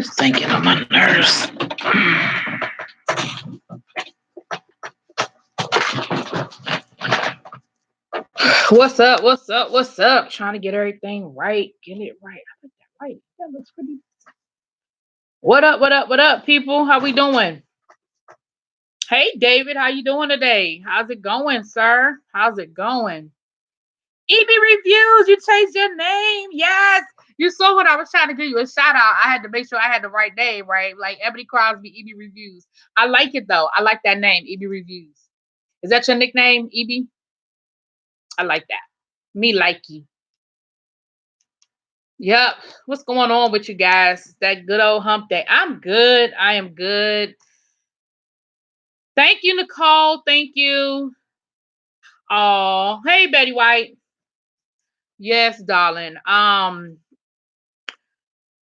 Thinking of my nerves. What's up? What's up? What's up? Trying to get everything right. Get it right. I think that right. That looks pretty. What up? What up? What up, people? How we doing? Hey, David. How you doing today? How's it going, sir? How's it going? EB Reviews. You changed your name. Yes. You saw what I was trying to give you a shout out. I had to make sure I had the right name, right? Like Ebony Crosby, EB Reviews. I like it though. I like that name, EB Reviews. Is that your nickname, EB? I like that. Me like you. Yep. What's going on with you guys? That good old hump day. I'm good. I am good. Thank you, Nicole. Thank you. Oh, hey, Betty White. Yes, darling.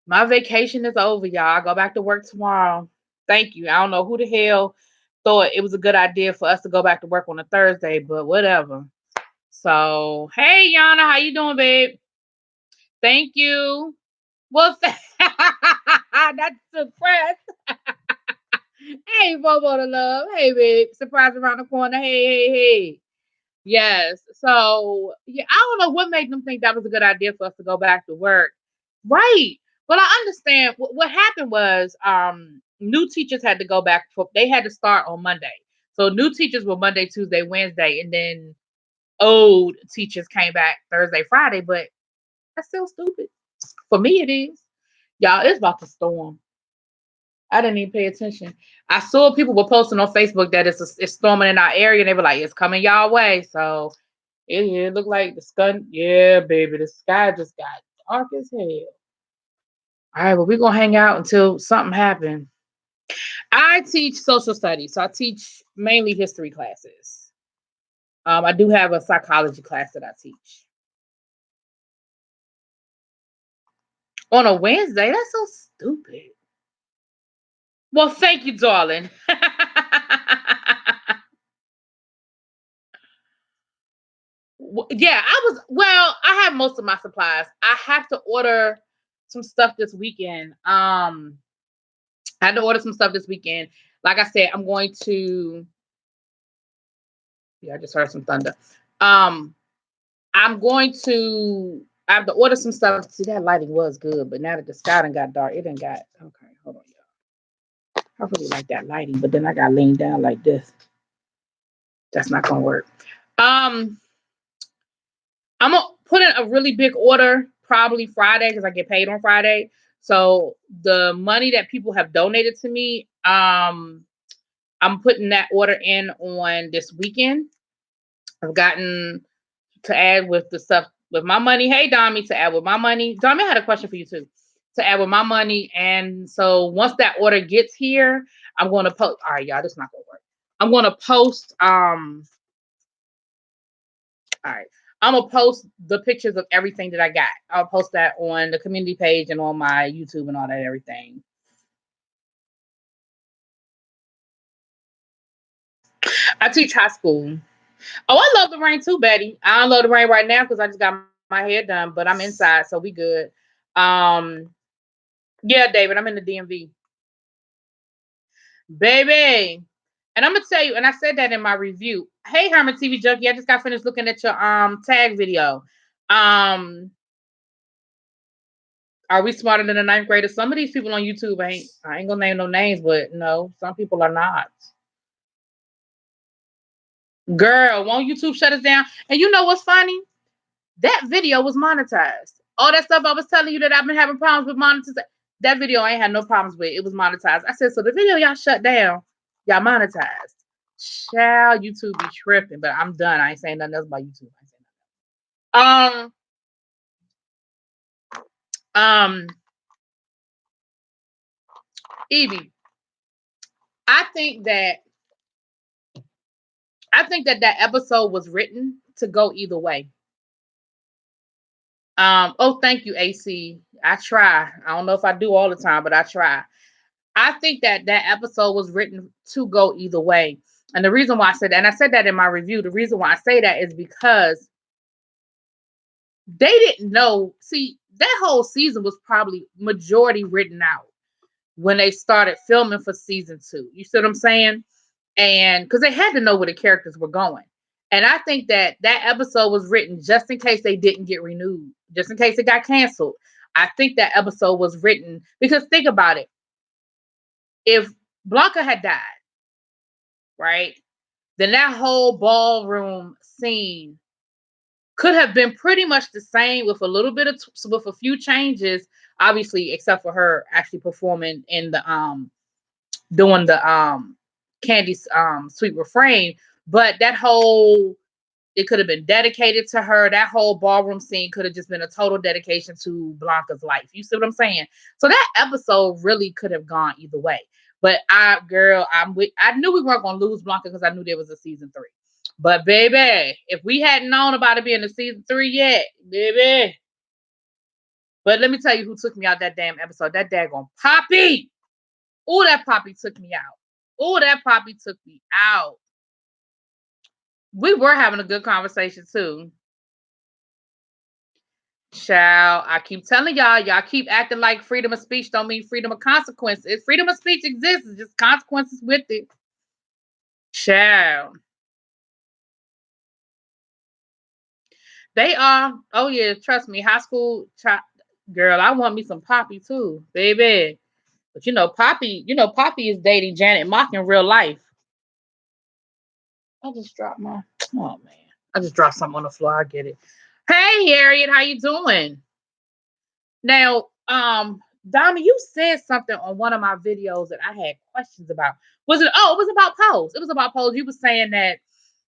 My vacation is over, y'all. I go back to work tomorrow. Thank you. I don't know who the hell thought it was a good idea for us to go back to work on a Thursday, but whatever. So, hey, Yana, how you doing, babe? Thank you. Well, that's surprise. Hey, Bobo to love. Hey, babe. Surprise around the corner. Hey, hey, hey. Yes. So, yeah, I don't know what made them think that was a good idea for us to go back to work. Right. But I understand what happened was new teachers had to go back they had to start on Monday. So new teachers were Monday, Tuesday, Wednesday, and then old teachers came back Thursday, Friday, but that's still stupid. For me it is. Y'all, it's about to storm. I didn't even pay attention. I saw people were posting on Facebook that it's storming in our area, and they were like, "It's coming y'all way." So it looked like the sky. Yeah, baby, the sky just got dark as hell. All right, well, we're gonna hang out until something happens. I teach social studies, so I teach mainly history classes. I do have a psychology class that I teach on a Wednesday. That's so stupid. Well, thank you, darling. Yeah, I have most of my supplies. I have to order some stuff this weekend. I had to order some stuff this weekend. Like I said, I'm going to. Yeah, I just heard some thunder. Um, I'm going to. I have to order some stuff. See, that lighting was good, but now that the sky done got dark, it done got. Okay, hold on, y'all. I really like that lighting, but then I got leaned down like this. That's not gonna work. Um, I'm gonna put in a really big order probably Friday because I get paid on Friday. So the money that people have donated to me, I'm putting that order in on this weekend. I've gotten to add with the stuff with my money. Hey, Domi, to add with my money. Domi, I had a question for you too. To add with my money, and so once that order gets here, I'm going to post. All right, y'all, this is not gonna work. I'm going to post. All right. I'm gonna post the pictures of everything that I got. I'll post that on the community page and on my YouTube and all that everything. I teach high school. Oh, I love the rain too, Betty. I don't love the rain right now because I just got my hair done, but I'm inside, so we good. Um, yeah, David, I'm in the DMV, baby. And I'm gonna tell you, and I said that in my review. Hey, Herman TV Junkie, I just got finished looking at your tag video. Um, Are we smarter than the ninth graders? Some of these people on YouTube I ain't gonna name no names, but no, some people are not. Girl, won't YouTube shut us down? And you know what's funny? That video was monetized. All that stuff I was telling you that I've been having problems with monetization. That video I ain't had no problems with. It was monetized. I said, so the video y'all shut down, y'all monetized. Shall YouTube be tripping? But I'm done. I ain't saying nothing else about YouTube. Um, Evie, I think that that episode was written to go either way. Oh, thank you, AC. I try. I don't know if I do all the time, but I try. I think that episode was written to go either way. And the reason why I said that, and I said that in my review, the reason why I say that is because they didn't know. See, that whole season was probably majority written out. when they started filming for season 2. You see what I'm saying? And because they had to know where the characters were going. And I think that that episode was written just in case they didn't get renewed, just in case it got canceled. I think that episode was written because think about it. If Blanca had died, right, then that whole ballroom scene could have been pretty much the same with a little bit of with a few changes, obviously, except for her actually performing in the doing the Candy's sweet refrain. But that whole it could have been dedicated to her. That whole ballroom scene could have just been a total dedication to Blanca's life. You see what I'm saying? So that episode really could have gone either way. But I knew we weren't gonna lose Blanca because I knew there was a season 3. But baby, if we hadn't known about it being a season 3 yet, baby. But let me tell you who took me out that damn episode. That daggone Poppy. Oh, that Poppy took me out. Oh, that Poppy took me out. We were having a good conversation too. Child, I keep telling y'all keep acting like freedom of speech don't mean freedom of consequences. Freedom of speech exists, it's just consequences with it. Child. They are. Oh yeah, trust me. High school girl, I want me some Poppy too, baby. But Poppy is dating Janet Mock in real life. I just dropped my oh man. I just dropped something on the floor. I get it. Hey Harriet, how you doing? Now, Donna, you said something on one of my videos that I had questions about. Was it? Oh, it was about Pose. It was about Pose. You were saying that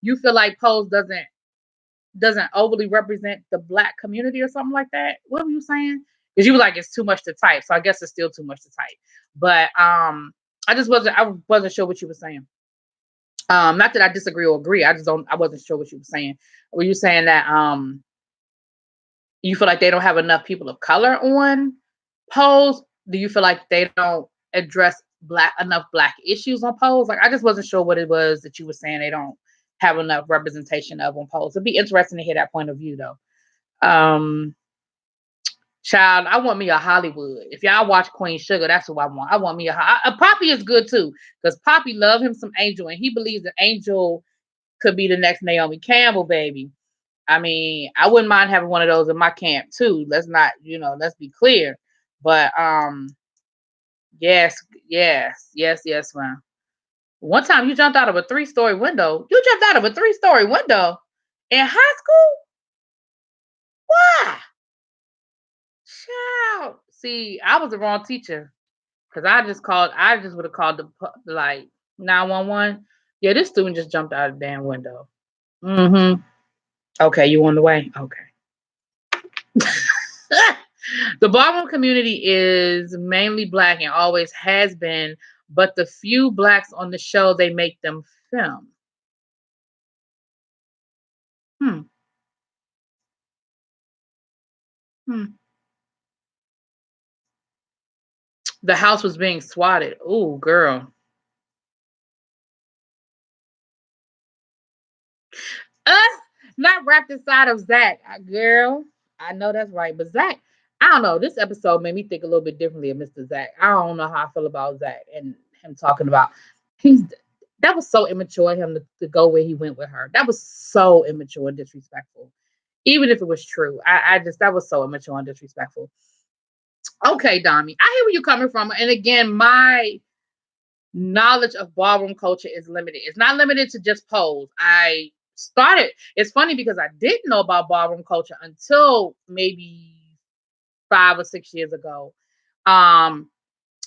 you feel like Pose doesn't overly represent the Black community or something like that. What were you saying? Because you were like it's too much to type, so I guess it's still too much to type. But I wasn't sure what you were saying. Not that I disagree or agree. I wasn't sure what you were saying. Were you saying that you feel like they don't have enough people of color on Pose? Do you feel like they don't address enough black issues on Pose? Like I just wasn't sure what it was that you were saying they don't have enough representation of on Pose. It'd be interesting to hear that point of view though. Um Child, I want me a Hollywood. If y'all watch Queen Sugar, that's who I want. I want me a Poppy is good too, because Poppy love him some Angel, and he believes that Angel could be the next Naomi Campbell, baby. I mean, I wouldn't mind having one of those in my camp too. Let's be clear. But yes, yes, yes, yes, ma'am. One time you jumped out of a 3-story window. You jumped out of a 3-story window in high school? Why? Child. See, I was the wrong teacher. Cause I just would have called the like 911. Yeah, this student just jumped out of the damn window. Mm-hmm. Okay, you on the way? Okay. The ballroom community is mainly Black and always has been, but the few Blacks on the show, they make them film. Hmm. Hmm. The house was being swatted. Ooh, girl. Uh, Not wrapped inside of Zach. Girl, I know that's right. But Zach, I don't know. This episode made me think a little bit differently of Mr. Zach. I don't know how I feel about Zach and him talking about he's that was so immature of him to go where he went with her. That was so immature and disrespectful. Even if it was true. I just that was so immature and disrespectful. Okay, Dami. I hear where you're coming from. And again, my knowledge of ballroom culture is limited. It's not limited to just Pose. It's funny because I didn't know about ballroom culture until maybe 5 or 6 years ago. Um,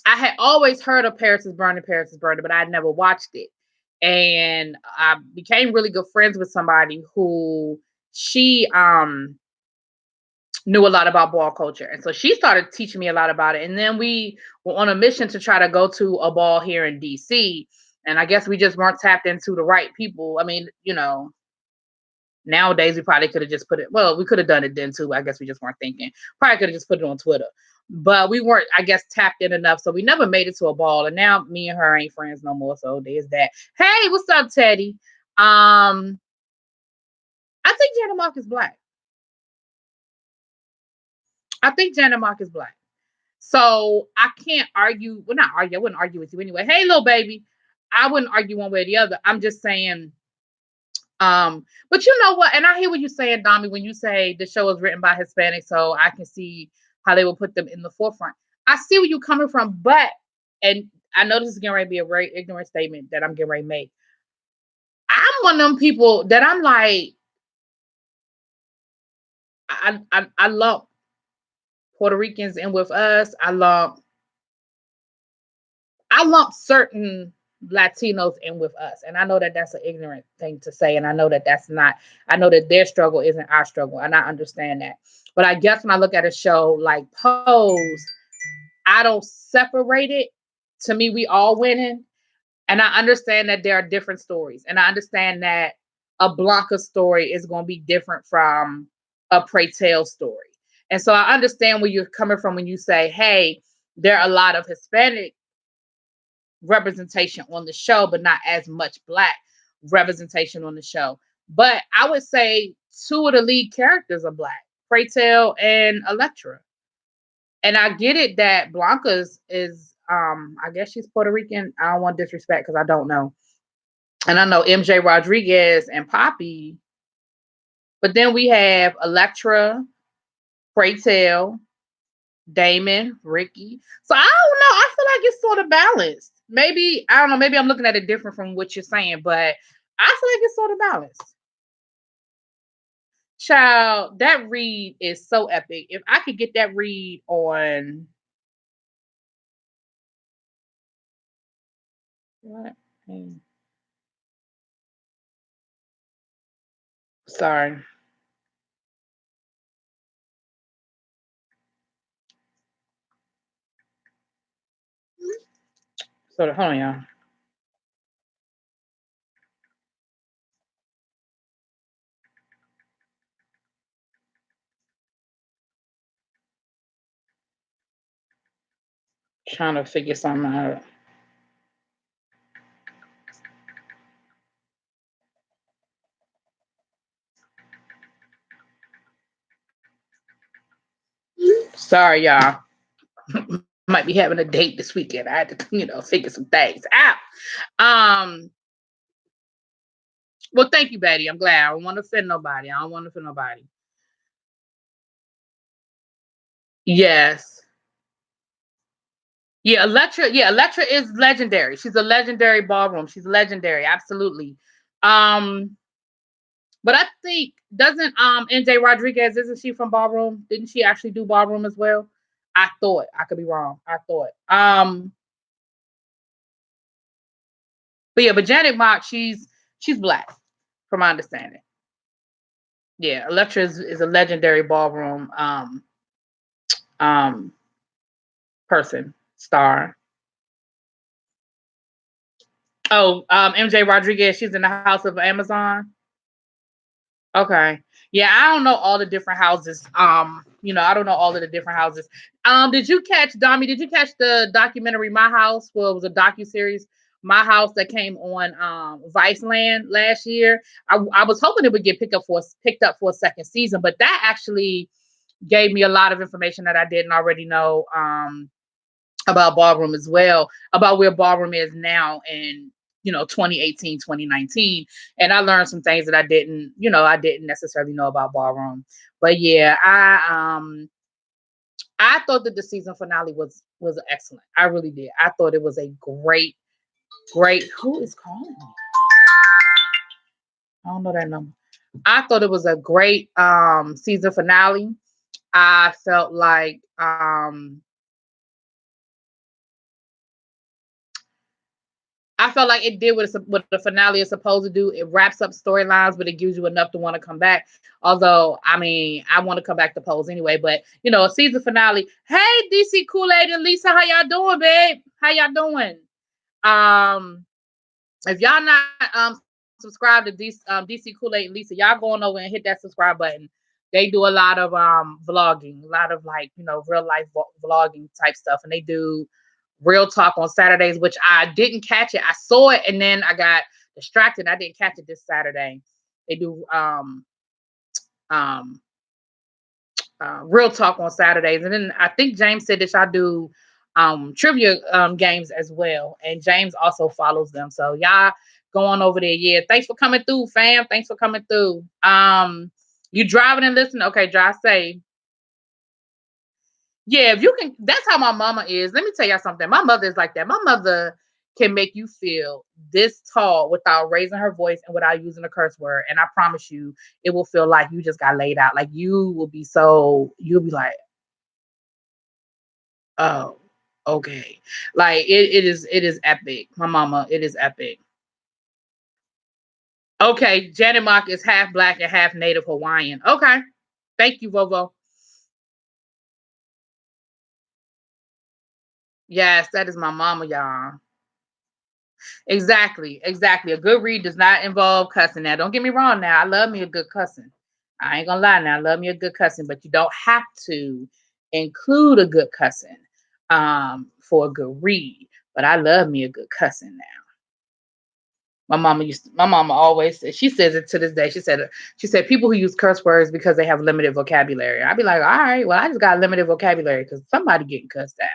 I had always heard of Paris is Burning, but I had never watched it. And I became really good friends with somebody who she knew a lot about ball culture. And so she started teaching me a lot about it. And then we were on a mission to try to go to a ball here in DC. And I guess we just weren't tapped into the right people. I mean, nowadays we probably could have just put it, well, we could have done it then too. I guess we just weren't thinking. Probably could have just put it on Twitter. But we weren't, I guess, tapped in enough. So we never made it to a ball. And now me and her ain't friends no more. So there's that. Hey, what's up, Teddy? I think Janet Mock is Black. I think Janet Mock is Black. So I can't argue. Well, not argue. I wouldn't argue with you anyway. Hey, little baby, I wouldn't argue one way or the other. I'm just saying. But you know what? And I hear what you're saying, Dami, when you say the show is written by Hispanics, so I can see how they will put them in the forefront. I see where you're coming from, but and I know this is getting ready to be a very ignorant statement that I'm getting ready to make. I'm one of them people that I'm like, I lump Puerto Ricans in with us. I lump certain Latinos in with us. And I know that that's an ignorant thing to say. And I know that that's not, I know that their struggle isn't our struggle. And I understand that. But I guess when I look at a show like Pose, I don't separate it. To me, we all winning. And I understand that there are different stories. And I understand that a Blanca story is going to be different from a Pray Tell story. And so I understand where you're coming from when you say, hey, there are a lot of Hispanic representation on the show, but not as much black representation on the show. But I would say two of the lead characters are black, Pray Tell and Electra. And I get it that Blanca's is I guess she's Puerto Rican. I don't want disrespect because I don't know. And I know MJ Rodriguez and Poppy, but then we have Electra, Pray Tell, Damon, Ricky. So I don't know. I feel like it's sort of balanced. Maybe I don't know. Maybe I'm looking at it different from what you're saying, but I feel like it's sort of balanced. Child, that read is so epic. If I could get that read on what? Hmm, sorry. So hold on, y'all. Trying to figure something out. Sorry, y'all. Might be having a date this weekend. I had to, figure some things out. Um, well, thank you, Betty. I'm glad. I don't want to offend nobody. I don't want to offend nobody. Yes. Yeah, Electra is legendary. She's a legendary ballroom. She's legendary, absolutely. Um, but I think doesn't NJ Rodriguez, isn't she from ballroom? Didn't she actually do ballroom as well? I thought. I could be wrong. I thought. But yeah, but Janet Mock, she's black, from my understanding. Yeah, Electra is a legendary ballroom um person, star. Oh, MJ Rodriguez, she's in the House of Amazon. Okay. Yeah, I don't know all the different houses. I don't know all of the different houses. Did you catch Dami? Did you catch the documentary My House? Well, it was a docu series, My House, that came on Viceland last year. I was hoping it would get picked up for a second season, but that actually gave me a lot of information that I didn't already know. About ballroom as well, about where ballroom is now in 2018, 2019. And I learned some things that I didn't necessarily know about ballroom. But yeah, I thought that the season finale was excellent. I really did. I thought it was a great who is calling me? I don't know that number. I thought it was a great season finale. I felt like it did what the finale is supposed to do. It wraps up storylines, but it gives you enough to want to come back. Although, I mean, I want to come back to Pose anyway. But a season finale. Hey, DC Kool Aid and Lisa, how y'all doing, babe? How y'all doing? Um, if y'all not subscribed to DC Kool Aid and Lisa, y'all going over and hit that subscribe button. They do a lot of vlogging, a lot of like real life vlogging type stuff, and they do Real Talk on Saturdays, which I didn't catch it. I saw it and then I got distracted. I didn't catch it this Saturday. They do um Real Talk on Saturdays. And then I think James said that y'all do trivia games as well. And James also follows them. So y'all go on over there. Yeah. Thanks for coming through, fam. Thanks for coming through. You driving and listening? Okay, drive safe. Yeah, if you can, that's how my mama is. Let me tell y'all something. My mother is like that. My mother can make you feel this tall without raising her voice and without using a curse word. And I promise you, it will feel like you just got laid out. Like you will be you'll be like, oh, okay. Like it is epic. My mama, it is epic. Okay, Janet Mock is half black and half native Hawaiian. Okay. Thank you, Vovo. Yes, that is my mama, y'all. Exactly, exactly. A good read does not involve cussing. Now, don't get me wrong. Now, I love me a good cussing. I ain't gonna lie. Now, I love me a good cussing, but you don't have to include a good cussing for a good read. But I love me a good cussing now. My mama always said, she says it to this day. She said people who use curse words because they have limited vocabulary. I'd be like, all right, well, I just got limited vocabulary because somebody getting cussed out.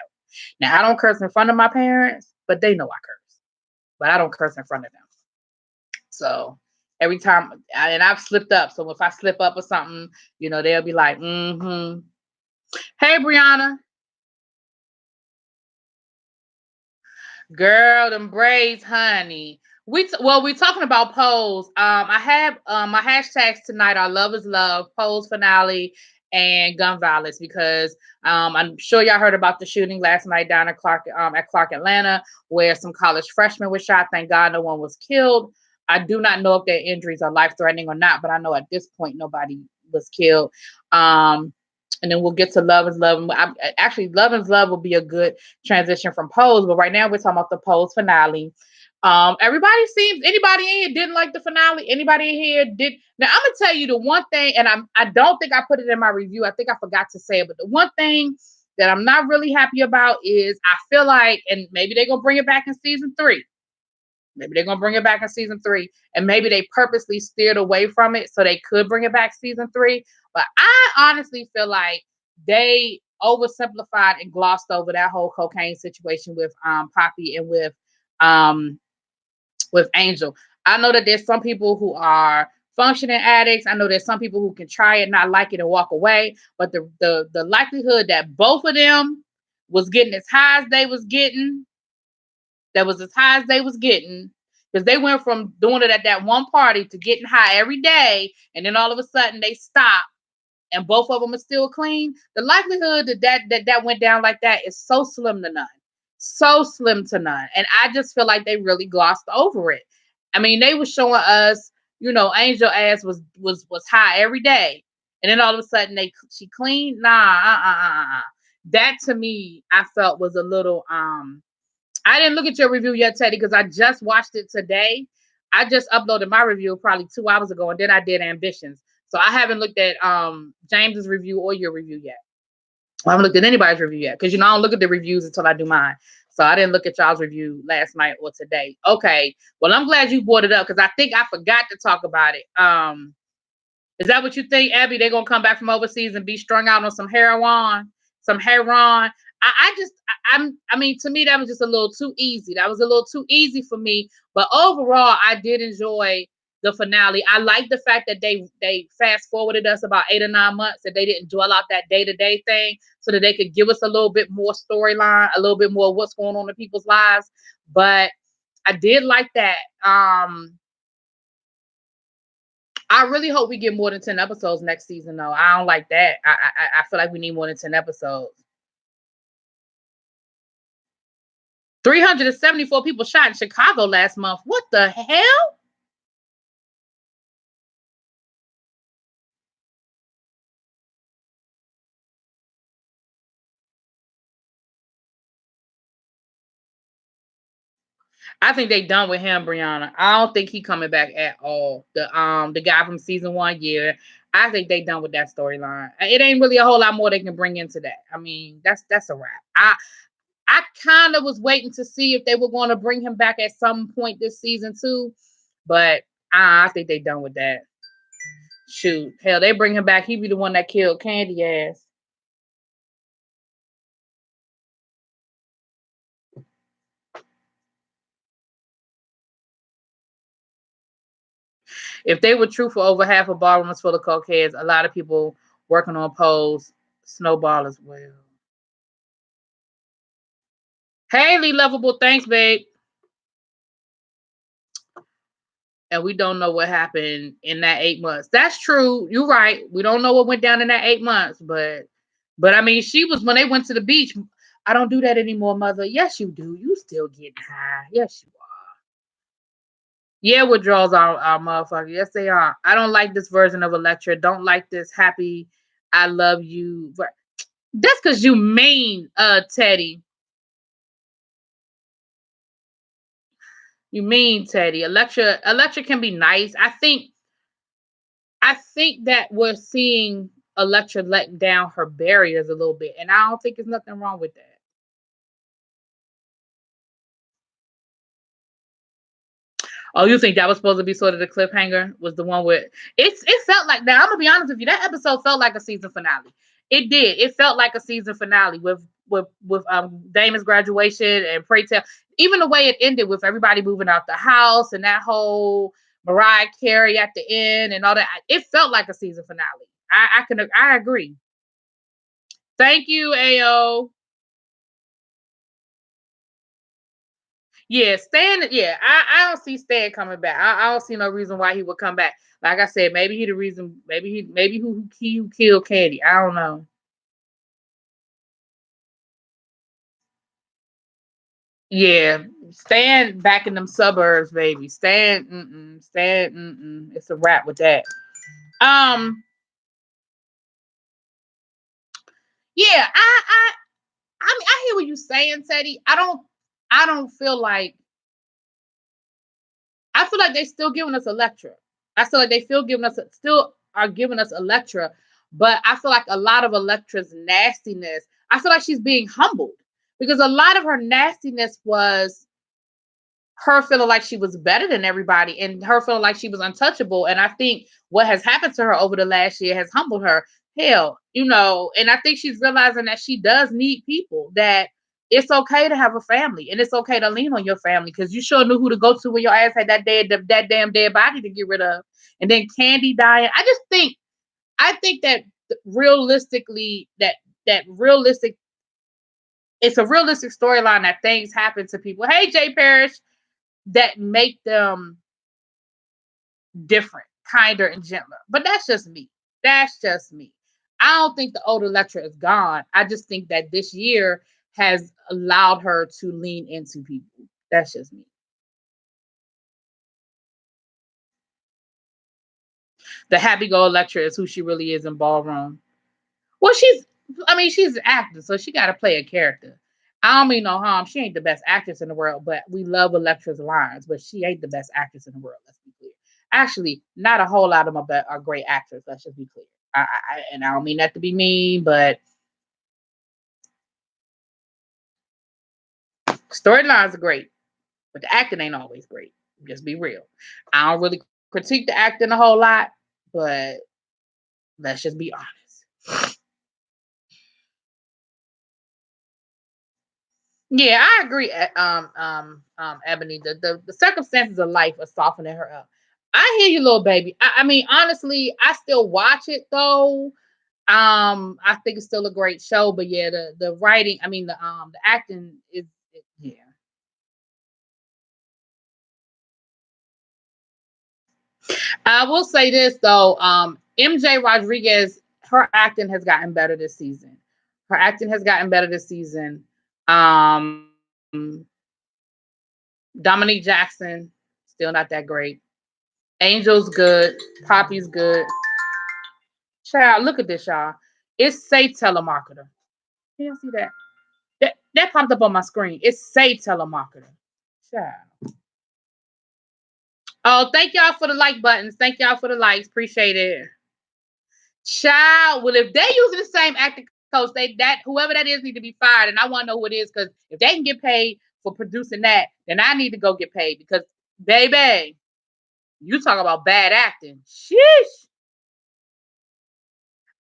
Now, I don't curse in front of my parents, but they know I curse. But I don't curse in front of them. So every time, and I've slipped up. So if I slip up or something, they'll be like, mm-hmm. Hey, Brianna. Girl, them braids, honey. We're talking about polls. I have my hashtags tonight are love is love, polls finale, and gun violence because I'm sure y'all heard about the shooting last night down at Clark Atlanta, where some college freshmen were shot. Thank God no one was killed. I do not know if their injuries are life threatening or not, but I know at this point nobody was killed. And then we'll get to love is love. Actually, love is love will be a good transition from pose, but right now we're talking about the pose finale. Anybody in here didn't like the finale. Anybody in here did. Now I'm gonna tell you the one thing, and I don't think I put it in my review. I think I forgot to say it, but the one thing that I'm not really happy about is I feel like, and maybe they're gonna bring it back in season 3. Maybe they're gonna bring it back in season 3, and maybe they purposely steered away from it so they could bring it back season 3. But I honestly feel like they oversimplified and glossed over that whole cocaine situation with Poppy and um with Angel. I know that there's some people who are functioning addicts. I know there's some people who can try it, not like it, and walk away. But the likelihood that both of them was getting as high as they was getting, that was as high as they was getting, because they went from doing it at that one party to getting high every day, and then all of a sudden they stop and both of them are still clean. The likelihood that went down like that is so slim to none. So slim to none. And I just feel like they really glossed over it. I mean, they were showing us, Angel ass was high every day. And then all of a sudden she clean. Nah, that to me, I felt was a little I didn't look at your review yet, Teddy, because I just watched it today. I just uploaded my review probably 2 hours ago, and then I did Ambitions. So I haven't looked at James's review or your review yet. I haven't looked at anybody's review yet because I don't look at the reviews until I do mine. So I didn't look at y'all's review last night or today. Okay. Well, I'm glad you brought it up because I think I forgot to talk about it. Is that what you think, Abby? They're gonna come back from overseas and be strung out on some heroin, some heroin. I mean, to me, that was just a little too easy. That was a little too easy for me. But overall, I did enjoy the finale. I like the fact that they fast forwarded us about 8 or 9 months, that they didn't dwell out that day-to-day thing, so that they could give us a little bit more storyline, a little bit more of what's going on in people's lives. But I did like that. I really hope we get more than 10 episodes next season, though. I don't like that. I feel like we need more than 10 episodes. 374 people shot in Chicago last month. What the hell? I think they done with him, Brianna. I don't think he coming back at all. The guy from season 1, yeah. I think they done with that storyline. It ain't really a whole lot more they can bring into that. I mean, that's a wrap. I kind of was waiting to see if they were going to bring him back at some point this season too, but I think they done with that. Shoot, hell, they bring him back. He be the one that killed Candy ass. If they were truthful, over half of ballrooms full of cokeheads, a lot of people working on poles, snowball as well. Haley, lovable, thanks, babe. And we don't know what happened in that 8 months. That's true. You're right. We don't know what went down in that 8 months, but I mean, she was when they went to the beach. I don't do that anymore, mother. Yes, you do. You still getting high. Yes, you are. Yeah, withdrawals are motherfucker. Yes, they are. I don't like this version of Electra. Don't like this happy, I love you. That's because you mean, Teddy. You mean Teddy. Electra can be nice. I think that we're seeing Electra let down her barriers a little bit, and I don't think there's nothing wrong with that. Oh, you think that was supposed to be sort of the cliffhanger? Was the one with it felt like that. I'm gonna be honest with you, that episode felt like a season finale. It did. It felt like a season finale with Damon's graduation and Pray Tell. Even the way it ended with everybody moving out the house and that whole Mariah Carey at the end and all that. It felt like a season finale. I agree. Thank you, Ao. Yeah, Stan. Yeah, I don't see Stan coming back. I don't see no reason why he would come back. Like I said, maybe he the reason. Maybe who killed Candy. I don't know. Yeah, Stan back in them suburbs, baby. Stan. Stan. It's a wrap with that. Um. Yeah. I mean, I hear what you're saying, Teddy. I don't feel like they still giving us Electra. I feel like they still are giving us Electra, but I feel like a lot of Electra's nastiness. I feel like she's being humbled because a lot of her nastiness was her feeling like she was better than everybody and her feeling like she was untouchable. And I think what has happened to her over the last year has humbled her. Hell, and I think she's realizing that she does need people, that it's okay to have a family and it's okay to lean on your family because you sure knew who to go to when your ass had that damn dead body to get rid of. And then Candy dying. I think that realistically, that realistic, it's a realistic storyline that things happen to people. Hey, Jay Parrish, that make them different, kinder, and gentler. But that's just me. That's just me. I don't think the old Electra is gone. I just think that this year has allowed her to lean into people. That's just me. The happy go Electra is who she really is in ballroom. Well, she's an actor, so she got to play a character. I don't mean no harm. She ain't the best actress in the world, but we love Electra's lines. But she ain't the best actress in the world. Let's be clear. Actually, not a whole lot of them are great actors. Let's just be clear. And I don't mean that to be mean, but storylines are great, but the acting ain't always great. Just be real. I don't really critique the acting a whole lot, but let's just be honest. Yeah, I agree. Ebony, the circumstances of life are softening her up. I hear you, little baby. I mean, honestly, I still watch it though. I think it's still a great show, but yeah, the writing, I mean, the acting yeah. I will say this though, MJ Rodriguez, her acting has gotten better this season. Her acting has gotten better this season. Um, Dominique Jackson, still not that great. Angel's good. Poppy's good. Child, look at this, y'all. It's Say Telemarketer. Can you see that? That popped up on my screen. It's Say Telemarketer. Child. Oh, thank y'all for the like buttons. Thank y'all for the likes. Appreciate it. Child. Well, if they using the same acting coach, that whoever that is need to be fired. And I want to know who it is because if they can get paid for producing that, then I need to go get paid because baby, you talk about bad acting. Sheesh.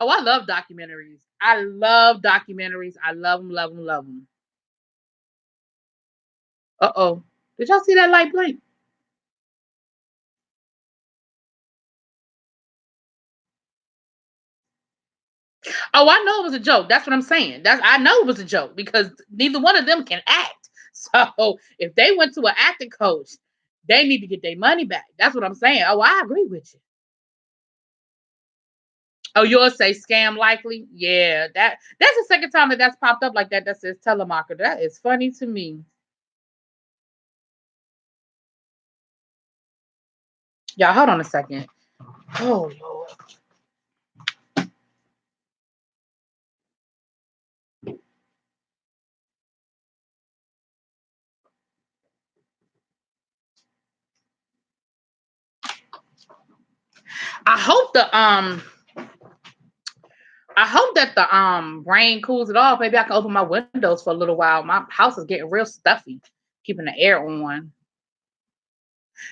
Oh, I love documentaries. I love documentaries. I love them, love them, love them. Uh oh. Did y'all see that light blink? Oh, I know it was a joke. That's what I'm saying. I know it was a joke because neither one of them can act. So if they went to an acting coach, they need to get their money back. That's what I'm saying. Oh, I agree with you. Oh, yours say scam likely? Yeah, that's the second time that that's popped up like that. That says telemarketer. That is funny to me. Y'all, hold on a second. Oh Lord. I hope the I hope that the rain cools it off. Maybe I can open my windows for a little while. My house is getting real stuffy, keeping the air on.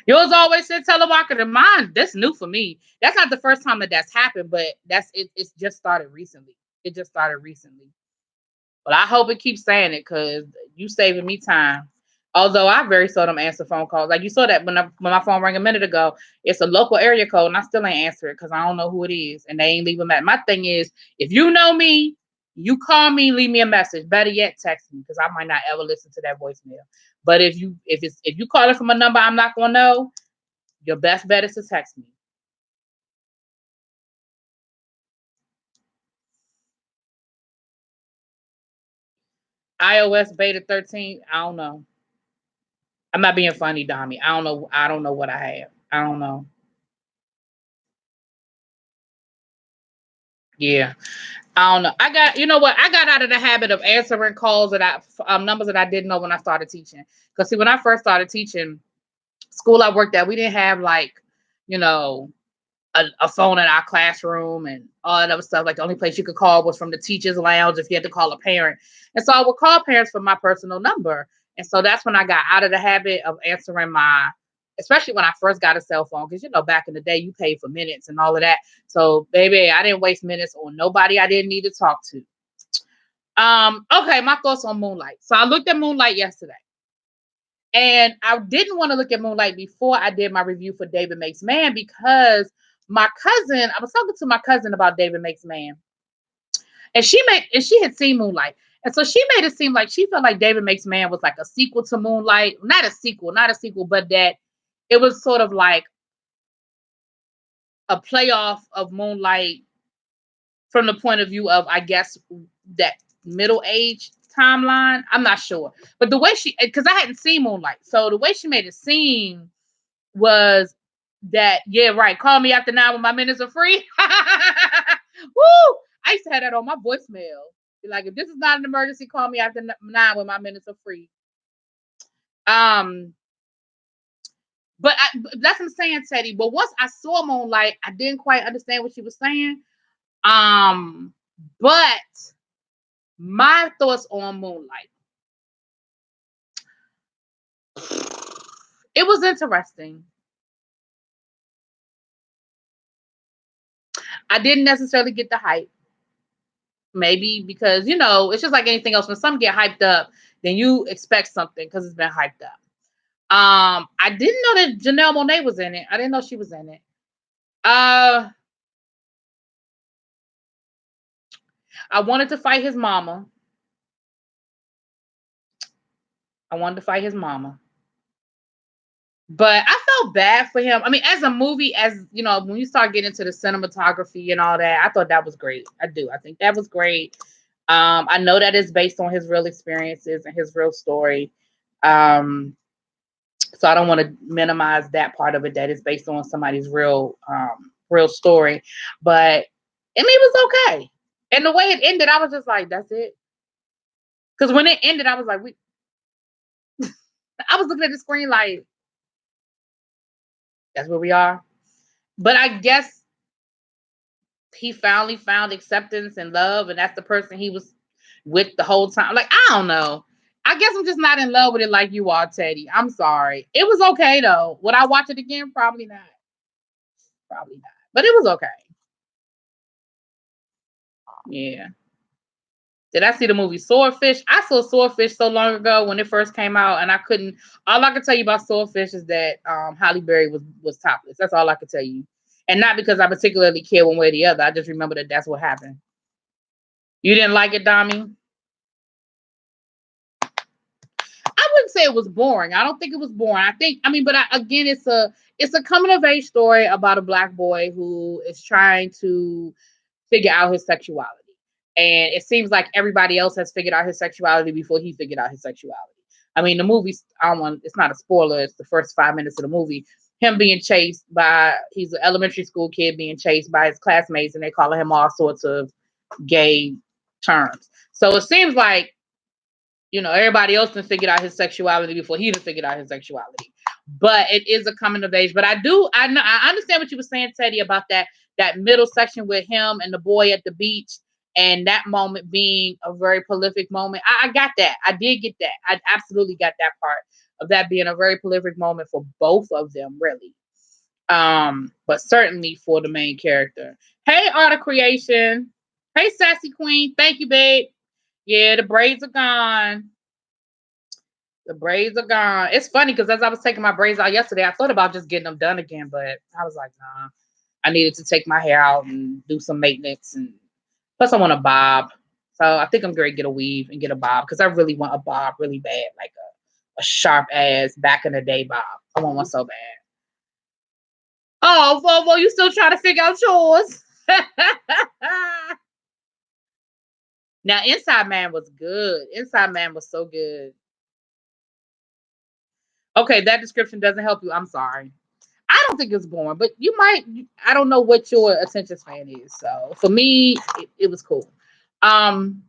Yours always said telemarketer. Mine, that's new for me. That's not the first time that that's happened, but that's it. It's just started recently. It just started recently. But I hope it keeps saying it because you saving me time. Although I very seldom answer phone calls. Like you saw that when my phone rang a minute ago, it's a local area code and I still ain't answer it because I don't know who it is and they ain't leaving that. My thing is, if you know me, you call me, leave me a message. Better yet, text me because I might not ever listen to that voicemail. But if you call it from a number I'm not gonna know, your best bet is to text me. iOS beta 13, I don't know. I'm not being funny, Dami. I don't know. I don't know what I have. I don't know. Yeah. I don't know. You know what? I got out of the habit of answering calls that numbers that I didn't know when I started teaching. Because see, when I first started teaching, school I worked at, we didn't have like, you know, a phone in our classroom and all that other stuff. Like the only place you could call was from the teacher's lounge if you had to call a parent. And so I would call parents from my personal number. And so that's when I got out of the habit of answering especially when I first got a cell phone, because back in the day you paid for minutes and all of that. So baby, I didn't waste minutes on nobody I didn't need to talk to. Okay, my thoughts on Moonlight. So I looked at Moonlight yesterday. And I didn't want to look at Moonlight before I did my review for David Makes Man because I was talking to my cousin about David Makes Man, and she had seen Moonlight. And so she made it seem like she felt like David Makes Man was like a sequel to Moonlight. Not a sequel, but that it was sort of like a playoff of Moonlight from the point of view of, I guess, that middle age timeline. I'm not sure. But the way because I hadn't seen Moonlight. So the way she made it seem was that, yeah, right. Call me after 9 when my minutes are free. Woo! I used to have that on my voicemail. Like, if this is not an emergency, call me after 9 when my minutes are free. Um, that's what I'm saying, Teddy. But once I saw Moonlight, I didn't quite understand what she was saying. But my thoughts on Moonlight. It was interesting. I didn't necessarily get the hype. Maybe because it's just like anything else. When some get hyped up, then you expect something because it's been hyped up. I didn't know that Janelle Monáe was in it. I didn't know she was in it. I wanted to fight his mama. I wanted to fight his mama. But I felt bad for him. I mean, as a movie, when you start getting into the cinematography and all that, I thought that was great. I do. I think that was great. I know that it's based on his real experiences and his real story. So I don't want to minimize that part of it, that it's based on somebody's real story. But I mean, it was okay. And the way it ended, I was just like, that's it. Because when it ended, I was like, I was looking at the screen like, that's where we are. But I guess he finally found acceptance and love, and that's the person he was with the whole time. Like, I don't know. I guess I'm just not in love with it like you are, Teddy. I'm sorry. It was okay though. Would I watch it again? Probably not. Probably not. But it was okay. Yeah. Did I see the movie Swordfish? I saw Swordfish so long ago when it first came out, and I couldn't. All I could tell you about Swordfish is that Halle Berry was topless. That's all I could tell you, and not because I particularly care one way or the other. I just remember that that's what happened. You didn't like it, Dami? I wouldn't say it was boring. I don't think it was boring. Again, it's a coming of age story about a black boy who is trying to figure out his sexuality. And it seems like everybody else has figured out his sexuality before he figured out his sexuality. I mean, the movie, it's not a spoiler, it's the first 5 minutes of the movie. Him being chased he's an elementary school kid being chased by his classmates, and they calling him all sorts of gay terms. So it seems like, everybody else done figured out his sexuality before he done figured out his sexuality. But it is a coming of age. But I understand what you were saying, Teddy, about that middle section with him and the boy at the beach, and that moment being a very prolific moment. I got that. I did get that. I absolutely got that part of that being a very prolific moment for both of them, really. But certainly for the main character. Hey, Art of Creation. Hey, Sassy Queen. Thank you, babe. Yeah, the braids are gone. The braids are gone. It's funny because as I was taking my braids out yesterday, I thought about just getting them done again, but I was like, nah. I needed to take my hair out and do some maintenance, and plus I want a bob. So I think I'm going to get a weave and get a bob because I really want a bob really bad, like a sharp ass back in the day bob. I want one so bad. Oh, Vovo, you still trying to figure out yours? Now, Inside Man was good. Inside Man was so good. Okay, that description doesn't help you. I'm sorry. I don't think it's boring, but you might. I don't know what your attention span is. So for me, it was cool. Um,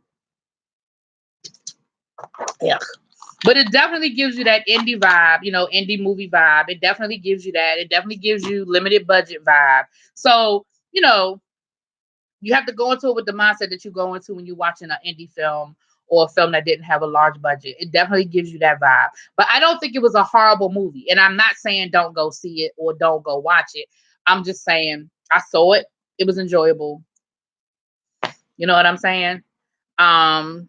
yeah, but it definitely gives you that indie vibe, indie movie vibe. It definitely gives you that. It definitely gives you limited budget vibe. So you have to go into it with the mindset that you go into when you're watching an indie film or a film that didn't have a large budget. It definitely gives you that vibe. But I don't think it was a horrible movie. And I'm not saying don't go see it or don't go watch it. I'm just saying I saw it. It was enjoyable. You know what I'm saying? Um,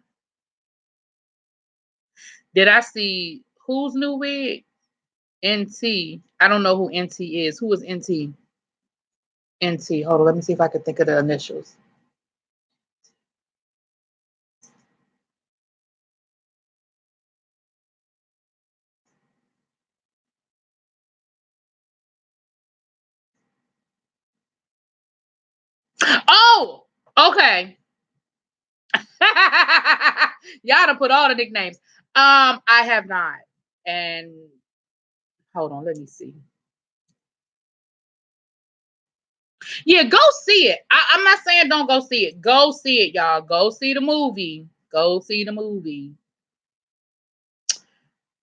did I see whose new wig? NT. I don't know who NT is. Who is NT? NT. Hold on. Let me see if I can think of the initials. Oh, okay. Y'all done put all the nicknames. I have not. And hold on, let me see. Yeah, go see it. I'm not saying don't go see it. Go see it, y'all. Go see the movie. Go see the movie.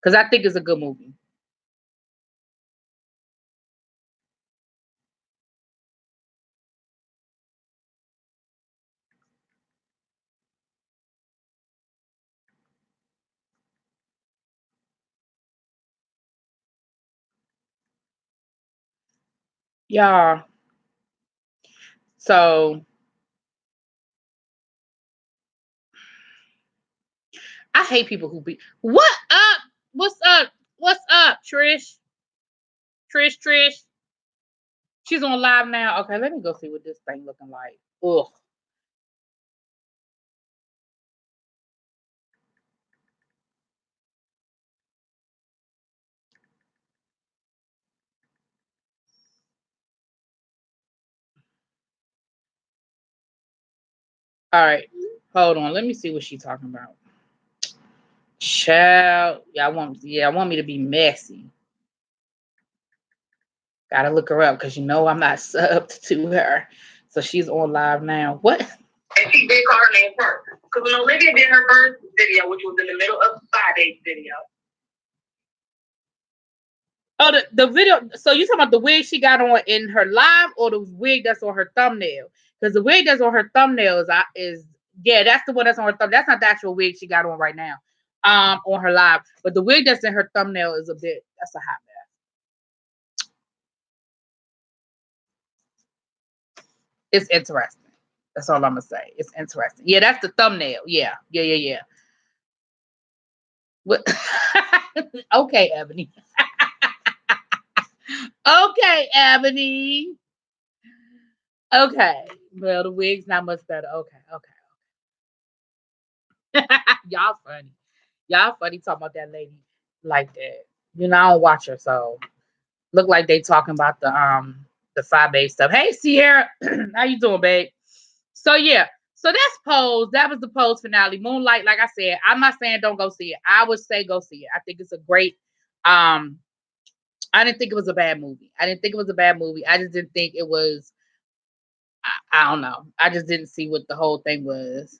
Because I think it's a good movie. Y'all. So I hate people who be what up? What's up? What's up, Trish? Trish. She's on live now. Okay, let me go see what this thing looking like. Ugh. All right. Hold on. Let me see what she's talking about. Child. I want me to be messy. Gotta look her up because I'm not subbed to her. So she's on live now. What? And she did call her name first. Because when Olivia did her first video, which was in the middle of the 5 days video. Oh, the video. So you talking about the wig she got on in her live, or the wig that's on her thumbnail? Because the wig that's on her thumbnail is that's the one that's on her thumb. That's not the actual wig she got on right now, on her live. But the wig that's in her thumbnail is that's a hot mess. It's interesting. That's all I'm gonna say. It's interesting. Yeah, that's the thumbnail. Yeah. What? Okay, Ebony. Okay, Ebony. Okay. Well, the wig's not much better. Okay. Y'all funny. Y'all funny talking about that lady like that. You know, I don't watch her, so look like they talking about the 5 babe stuff. Hey Sierra, how you doing, babe? So yeah, so that's Pose. That was the Pose finale. Moonlight, like I said, I'm not saying don't go see it. I would say go see it. I think it's a great. Um, I didn't think it was a bad movie. I didn't think it was a bad movie. I just didn't think it was. I don't know. I just didn't see what the whole thing was.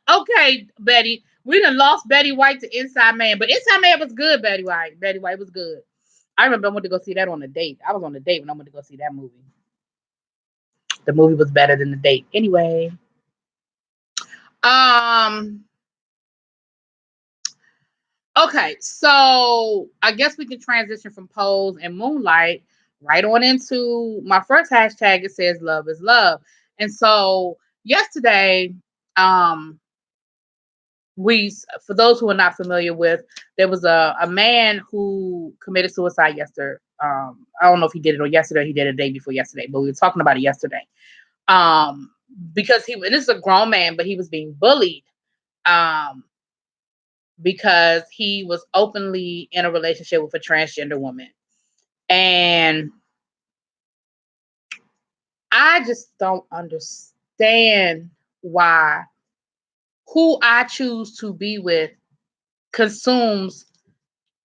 Okay, Betty. We done lost Betty White to Inside Man, but Inside Man was good. Betty White. Betty White was good. I remember I went to go see that on a date. I was on a date when I went to go see that movie. The movie was better than the date. Anyway, um, okay, so I guess we can transition from Pose and Moonlight right on into my first hashtag. It says love is love. And so yesterday, um, we, for those who are not familiar with, there was a man who committed suicide yesterday. I don't know if he did it on yesterday or he did it the day before yesterday, but we were talking about it yesterday. Um, because this is a grown man, but he was being bullied. Um, because he was openly in a relationship with a transgender woman. And I just don't understand why who I choose to be with consumes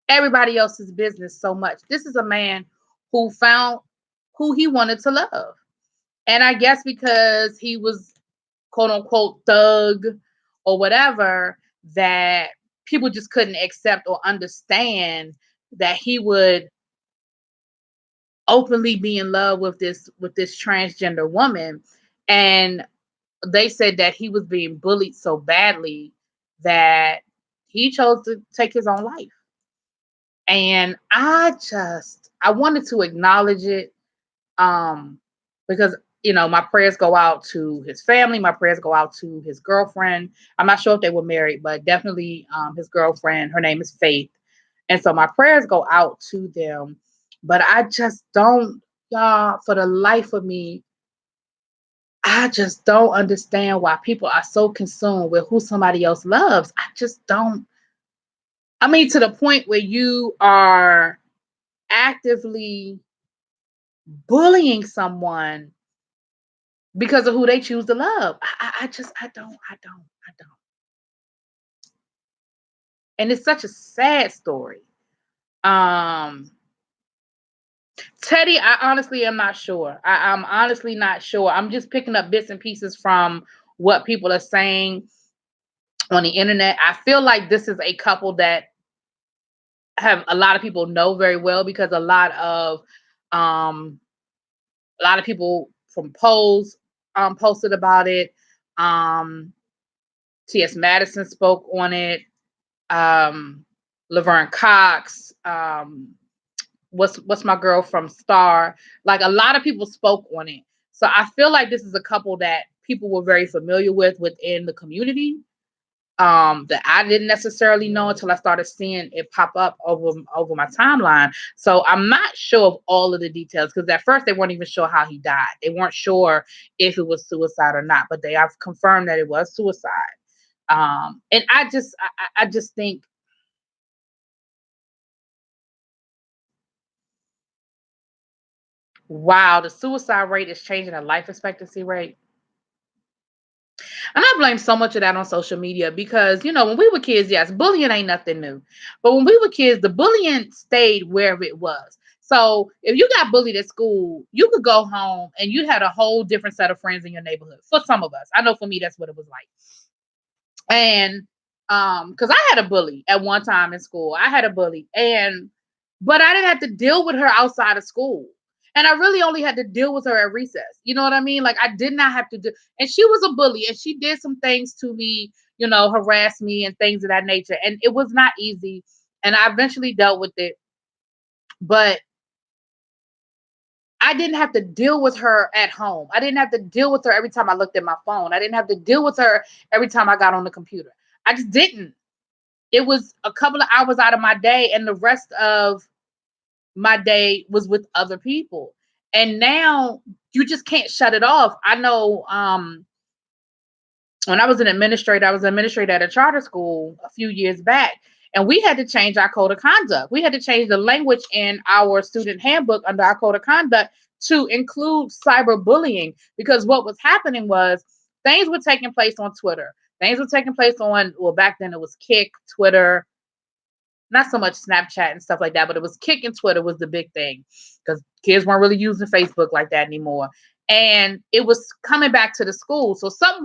everybody else's business so much. This is a man who found who he wanted to love. And I guess because he was quote unquote thug or whatever, that people just couldn't accept or understand that he would openly be in love with this transgender woman. And they said that he was being bullied so badly that he chose to take his own life. And I wanted to acknowledge it, because my prayers go out to his family, my prayers go out to his girlfriend. I'm not sure if they were married, but definitely his girlfriend, her name is Faith. And so my prayers go out to them. But I just don't, y'all, for the life of me, I just don't understand why people are so consumed with who somebody else loves. I just don't. I mean, to the point where you are actively bullying someone because of who they choose to love. I just, I don't. And it's such a sad story. Um, Teddy, I honestly am not sure. I'm honestly not sure. I'm just picking up bits and pieces from what people are saying on the internet. I feel like this is a couple that have a lot of people know very well, because um a lot of people from polls posted about it. Um T.S. Madison spoke on it. Um Laverne Cox, what's my girl from Star. Like, a lot of people spoke on it. So I feel like this is a couple that people were very familiar with within the community, that I didn't necessarily know until I started seeing it pop up over my timeline. So I'm not sure of all of the details, because at first they weren't even sure how he died. They weren't sure if it was suicide or not, but they have confirmed that it was suicide. And I just think, wow, the suicide rate is changing the life expectancy rate. And I blame so much of that on social media, because, when we were kids, yes, bullying ain't nothing new. But when we were kids, the bullying stayed wherever it was. So if you got bullied at school, you could go home and you had a whole different set of friends in your neighborhood. For some of us, I know for me, that's what it was like. And because I had a bully at one time in school. I had a bully, but I didn't have to deal with her outside of school. And I really only had to deal with her at recess. You know what I mean? Like, I did not have to do, and she was a bully and she did some things to me, harass me and things of that nature. And it was not easy. And I eventually dealt with it. But I didn't have to deal with her at home. I didn't have to deal with her every time I looked at my phone. I didn't have to deal with her every time I got on the computer. I just didn't. It was a couple of hours out of my day, and the rest of my day was with other people. And now you just can't shut it off. I know when I was an administrator, I was an administrator at a charter school a few years back, and we had to change our code of conduct. We had to change the language in our student handbook under our code of conduct to include cyberbullying, because what was happening was things were taking place on Twitter. Things were taking place on, well, back then it was Kick, Twitter, not so much Snapchat and stuff like that, but it was Kick and Twitter was the big thing because kids weren't really using Facebook like that anymore. And it was coming back to the school. So something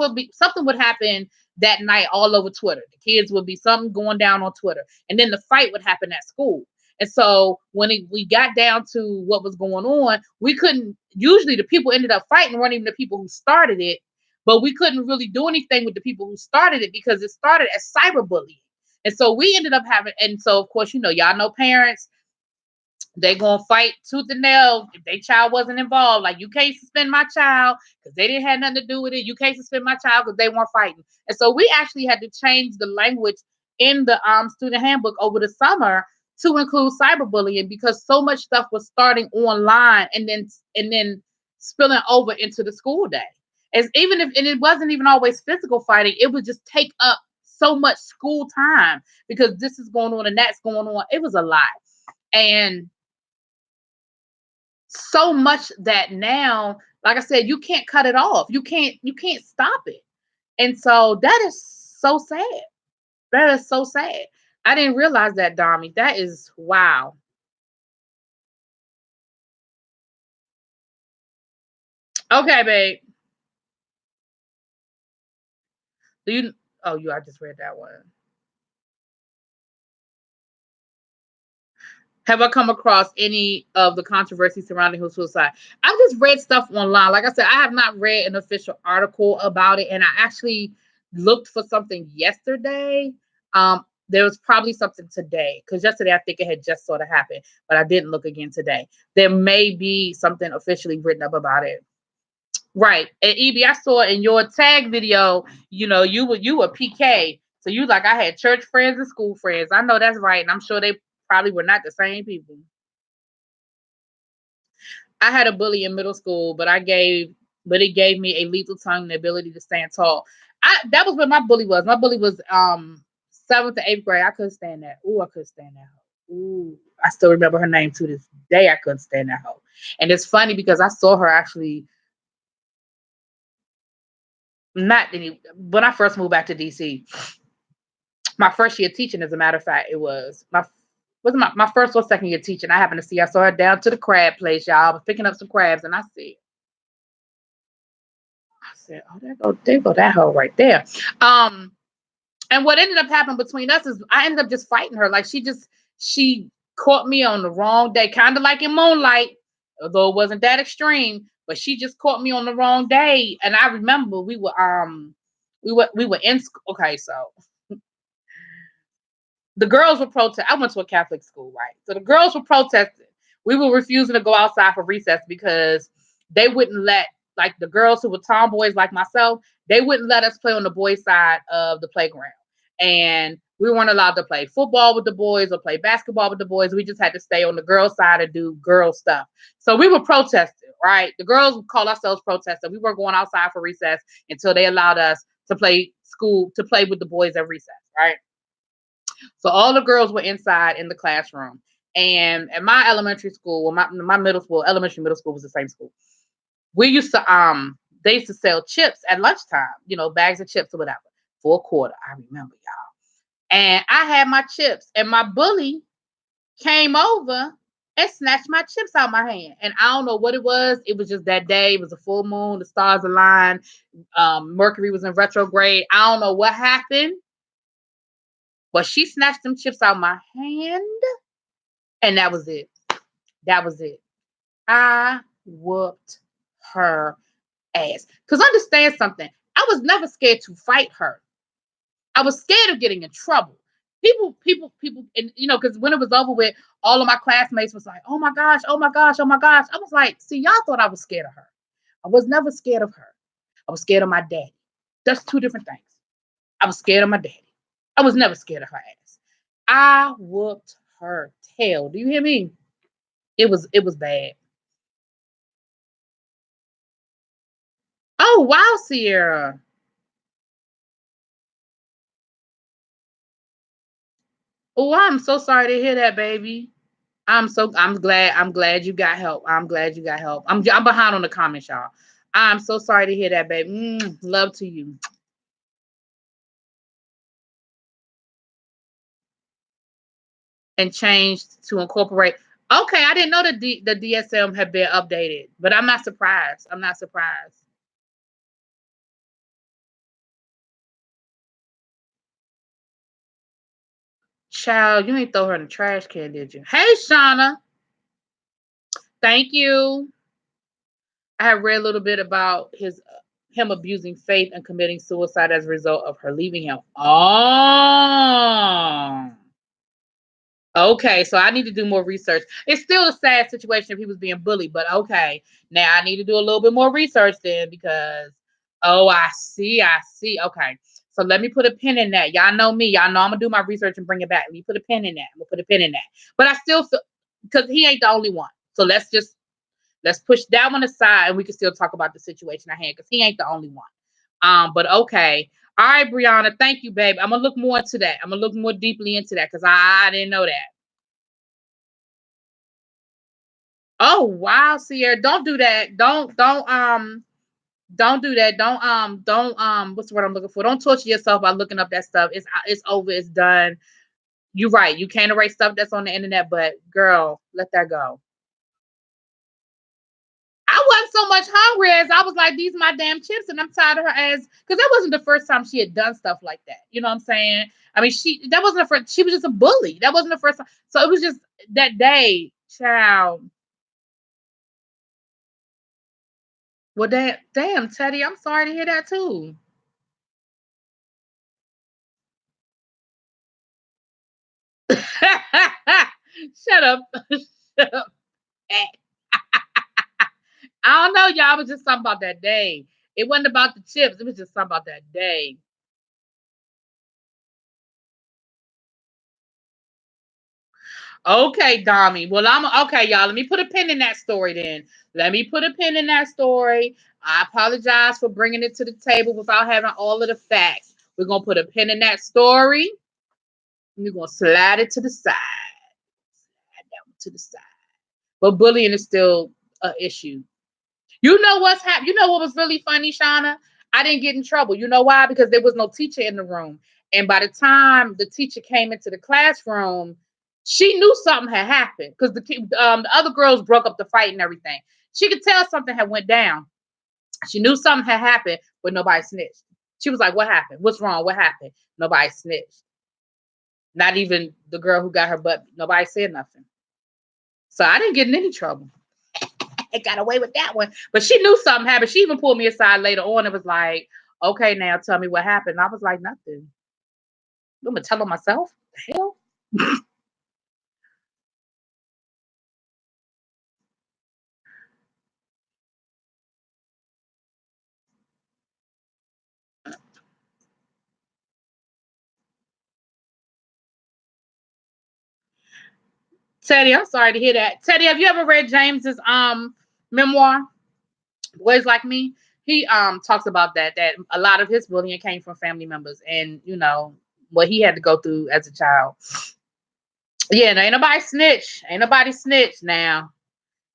would happen that night all over Twitter. The kids would be something going down on Twitter. And then the fight would happen at school. And so when we got down to what was going on, we couldn't, usually the people ended up fighting weren't even the people who started it, but we couldn't really do anything with the people who started it because it started as cyberbullying. And so we ended up having, and so of course, y'all know parents, they gonna fight tooth and nail if their child wasn't involved. Like, you can't suspend my child because they didn't have nothing to do with it. You can't suspend my child because they weren't fighting. And so we actually had to change the language in the student handbook over the summer to include cyberbullying because so much stuff was starting online and then spilling over into the school day. As even if, and it wasn't even always physical fighting, it would just take up so much school time because this is going on and that's going on. It was a lot. And so much that now, like I said, you can't cut it off. You can't stop it. And so that is so sad. That is so sad. I didn't realize that, Dami. That is wow. Okay, babe. Do you oh you I just read that one. Have I come across any of the controversy surrounding her suicide? I've just read stuff online. Like I said, I have not read an official article about it, and I actually looked for something yesterday. There was probably something today because yesterday I think it had just sort of happened, but I didn't look again today. There may be something officially written up about it. Right. And Evie, I saw in your tag video, you were PK. So you like I had church friends and school friends. I know that's right. And I'm sure they probably were not the same people. I had a bully in middle school, but it gave me a lethal tongue and the ability to stand tall. That was what my bully was. My bully was seventh to eighth grade. I couldn't stand that. Ooh, I couldn't stand that hoe. Ooh. I still remember her name to this day. I couldn't stand that hoe. And it's funny because I saw her actually not any when I first moved back to DC. My first year teaching, as a matter of fact, it was my first or second year teaching. I happened to see I saw her down to the crab place, y'all. I was picking up some crabs and I said, oh, there go that hoe right there. Um, and what ended up happening between us is I ended up just fighting her. Like she caught me on the wrong day, kind of like in Moonlight, although it wasn't that extreme, but she just caught me on the wrong day. And I remember we were in school. Okay, so the girls were protesting. I went to a Catholic school, right? So the girls were protesting. We were refusing to go outside for recess because they wouldn't let, like, the girls who were tomboys like myself, they wouldn't let us play on the boys' side of the playground. And we weren't allowed to play football with the boys or play basketball with the boys. We just had to stay on the girls' side and do girl stuff. So we were protesting, right? The girls would call ourselves protesting. We weren't going outside for recess until they allowed us to play with the boys at recess, right? So all the girls were inside in the classroom. And at my elementary school, well, my middle school, elementary middle school was the same school. We used to they used to sell chips at lunchtime, bags of chips or whatever, for a quarter. I remember, y'all. And I had my chips, and my bully came over and snatched my chips out of my hand. And I don't know what it was. It was just that day. It was a full moon. The stars aligned. Mercury was in retrograde. I don't know what happened, but she snatched them chips out of my hand, and that was it. That was it. I whooped her ass. Because understand something. I was never scared to fight her. I was scared of getting in trouble. People, and because when it was over with, all of my classmates was like, "Oh my gosh, oh my gosh, oh my gosh." I was like, "See, y'all thought I was scared of her. I was never scared of her. I was scared of my daddy. That's two different things. I was scared of my daddy. I was never scared of her ass. I whooped her tail. Do you hear me? It was bad. Oh wow, Sierra. Oh, I'm so sorry to hear that, baby. I'm glad you got help. I'm glad you got help. I'm behind on the comments, y'all. I'm so sorry to hear that, baby. Love to you. And changed to incorporate. Okay, I didn't know the DSM had been updated, but I'm not surprised. I'm not surprised. Child, you ain't throw her in the trash can, did you? Hey, Shauna. Thank you. I have read a little bit about him abusing faith and committing suicide as a result of her leaving him. Oh. Okay, so I need to do more research. It's still a sad situation if he was being bullied, but okay. Now I need to do a little bit more research then because I see, I see. Okay. So let me put a pin in that. Y'all know me. Y'all know I'm gonna do my research and bring it back. Let me put a pin in that. I'm gonna put a pin in that. But I still feel because he ain't the only one. So let's push that one aside and we can still talk about the situation at hand because he ain't the only one. But okay. All right, Brianna, thank you, babe. I'm gonna look more into that. I'm gonna look more deeply into that because I didn't know that. Oh wow, Sierra, don't do that. Don't do that. Don't what's the word I'm looking for? Don't torture yourself by looking up that stuff. It's over, it's done. You're right. You can't erase stuff that's on the internet, but girl, let that go. I wasn't so much hungry as I was like, these my damn chips, and I'm tired of her ass because that wasn't the first time she had done stuff like that. You know what I'm saying? I mean, that wasn't the first. She was just a bully. That wasn't the first time. So it was just that day, child. Well, damn, Teddy, I'm sorry to hear that too. Shut up. Shut up. I don't know, y'all. It was just something about that day. It wasn't about the chips. It was just something about that day. Okay, Dami. Well, I'm okay, y'all. Let me put a pin in that story then. Let me put a pin in that story. I apologize for bringing it to the table without having all of the facts. We're gonna put a pin in that story. We're gonna slide it to the side. Slide that one to the side. But bullying is still an issue. You know what's happened? You know what was really funny, Shauna? I didn't get in trouble. You know why? Because there was no teacher in the room. And by the time the teacher came into the classroom, she knew something had happened because the other girls broke up the fight and everything. She could tell something had went down. She knew something had happened, but nobody snitched. She was like, "What happened? What's wrong? What happened?" Nobody snitched. Not even the girl who got her butt. Nobody said nothing. So I didn't get in any trouble. I got away with that one. But she knew something happened. She even pulled me aside later on and was like, okay, now tell me what happened. And I was like, nothing. I'm gonna tell her myself. The hell? Teddy, I'm sorry to hear that. Teddy, have you ever read James's memoir, Boys Like Me? He talks about that a lot of his bullying came from family members and what he had to go through as a child. Yeah, and ain't nobody snitch. Ain't nobody snitch now.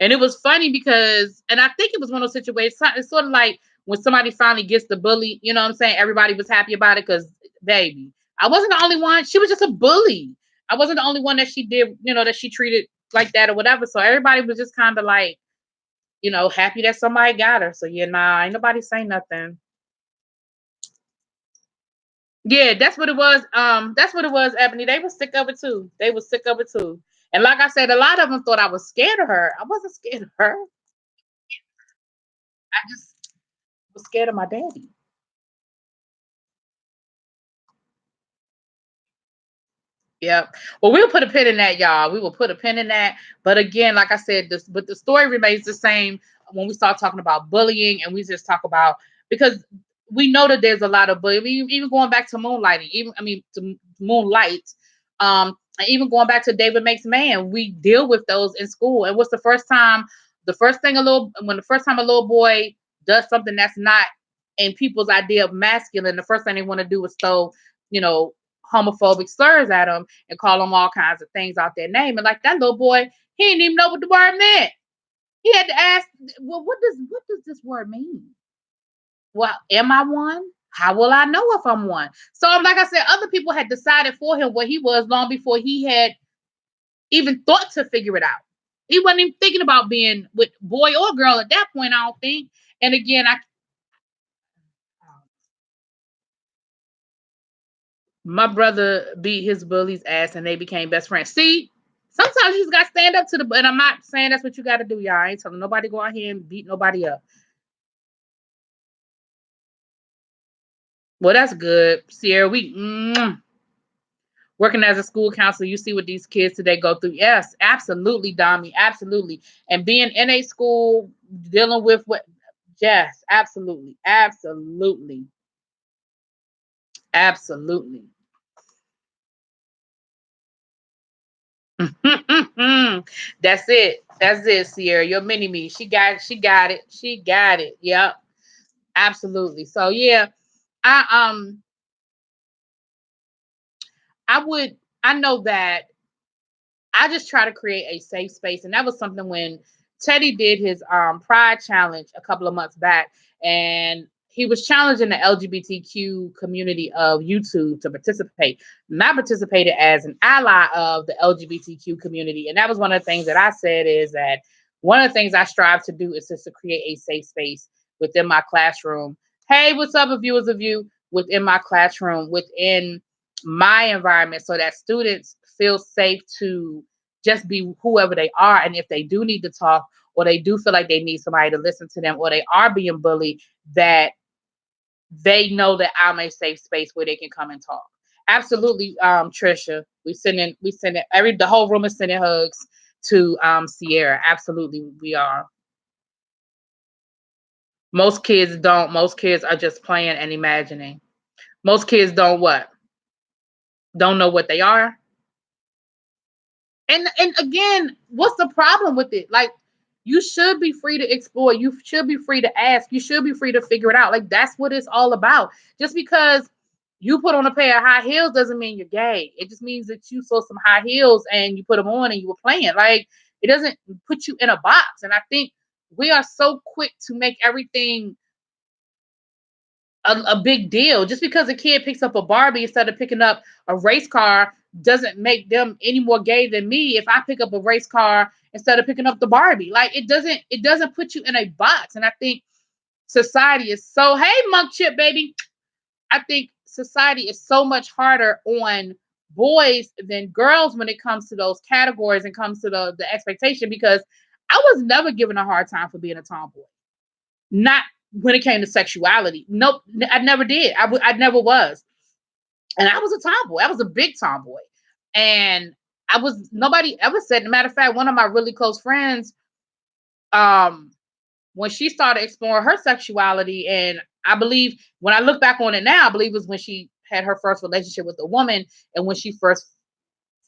And it was funny because, and I think it was one of those situations. It's sort of like when somebody finally gets the bully, you know what I'm saying? Everybody was happy about it because, baby, I wasn't the only one. She was just a bully. I wasn't the only one that she did, that she treated like that or whatever. So everybody was just kind of like, happy that somebody got her. So yeah, nah, ain't nobody saying nothing. Yeah, that's what it was. That's what it was, Ebony. They were sick of it too. They were sick of it too. And like I said, a lot of them thought I was scared of her. I wasn't scared of her. I just was scared of my daddy. Yep. Well, we'll put a pin in that, y'all. We will put a pin in that. But again, like I said, but the story remains the same when we start talking about bullying, and we just talk about because we know that there's a lot of bullying. Even going back to moonlighting, to moonlight, and even going back to David Makes Man, we deal with those in school. And what's the first time? The first time a little boy does something that's not and people's idea of masculine, the first thing they want to do is throw, you know, homophobic slurs at them and call them all kinds of things out their name. And like that little boy, he didn't even know what the word meant. He had to ask, well, what does this word mean? Well, am I one? How will I know if I'm one? So, like I said, other people had decided for him what he was long before he had even thought to figure it out. He wasn't even thinking about being with boy or girl at that point, I don't think. And again, my brother beat his bully's ass and they became best friends. See, sometimes you just got to stand up to the, and I'm not saying that's what you got to do, y'all. I ain't telling nobody to go out here and beat nobody up. Well, that's good, Sierra. Working as a school counselor, you see what these kids today go through. Yes, absolutely, Dami, absolutely. And being in a school, dealing with what, yes, absolutely, absolutely, absolutely. That's it. That's it, Sierra. Your mini me. She got it. She got it. Yep. Absolutely. So yeah, I I would I know that I just try to create a safe space. And that was something when Teddy did his Pride Challenge a couple of months back, and he was challenging the LGBTQ community of YouTube to participate. And I participated as an ally of the LGBTQ community. And that was one of the things that I said is that one of the things I strive to do is just to create a safe space within my classroom. Hey, what's up, viewers of you within my classroom, within my environment, so that students feel safe to just be whoever they are. And if they do need to talk, or they do feel like they need somebody to listen to them, or they are being bullied, that they know that I'm a safe space where they can come and talk. Absolutely, Trisha. We sending the whole room is sending hugs to Sierra. Absolutely, we are. Most kids don't. Most kids are just playing and imagining. Most kids don't what? Don't know what they are. And again, what's the problem with it? Like, you should be free to explore. You should be free to ask. You should be free to figure it out. Like, that's what it's all about. Just because you put on a pair of high heels doesn't mean you're gay. It just means that you saw some high heels and you put them on and you were playing. Like, it doesn't put you in a box. And I think we are so quick to make everything a big deal. Just because a kid picks up a Barbie instead of picking up a race car doesn't make them any more gay than me if I pick up a race car instead of picking up the Barbie. Like, it doesn't put you in a box. And I think society is so, hey, Monk Chip baby. I think society is so much harder on boys than girls when it comes to those categories and comes to the expectation, because I was never given a hard time for being a tomboy. Not when it came to sexuality. Nope, I never did. I never was. And I was a tomboy. I was a big tomboy. And nobody ever said, matter of fact, one of my really close friends, um, when she started exploring her sexuality, and I believe when I look back on it now, I believe it was when she had her first relationship with a woman, and when she first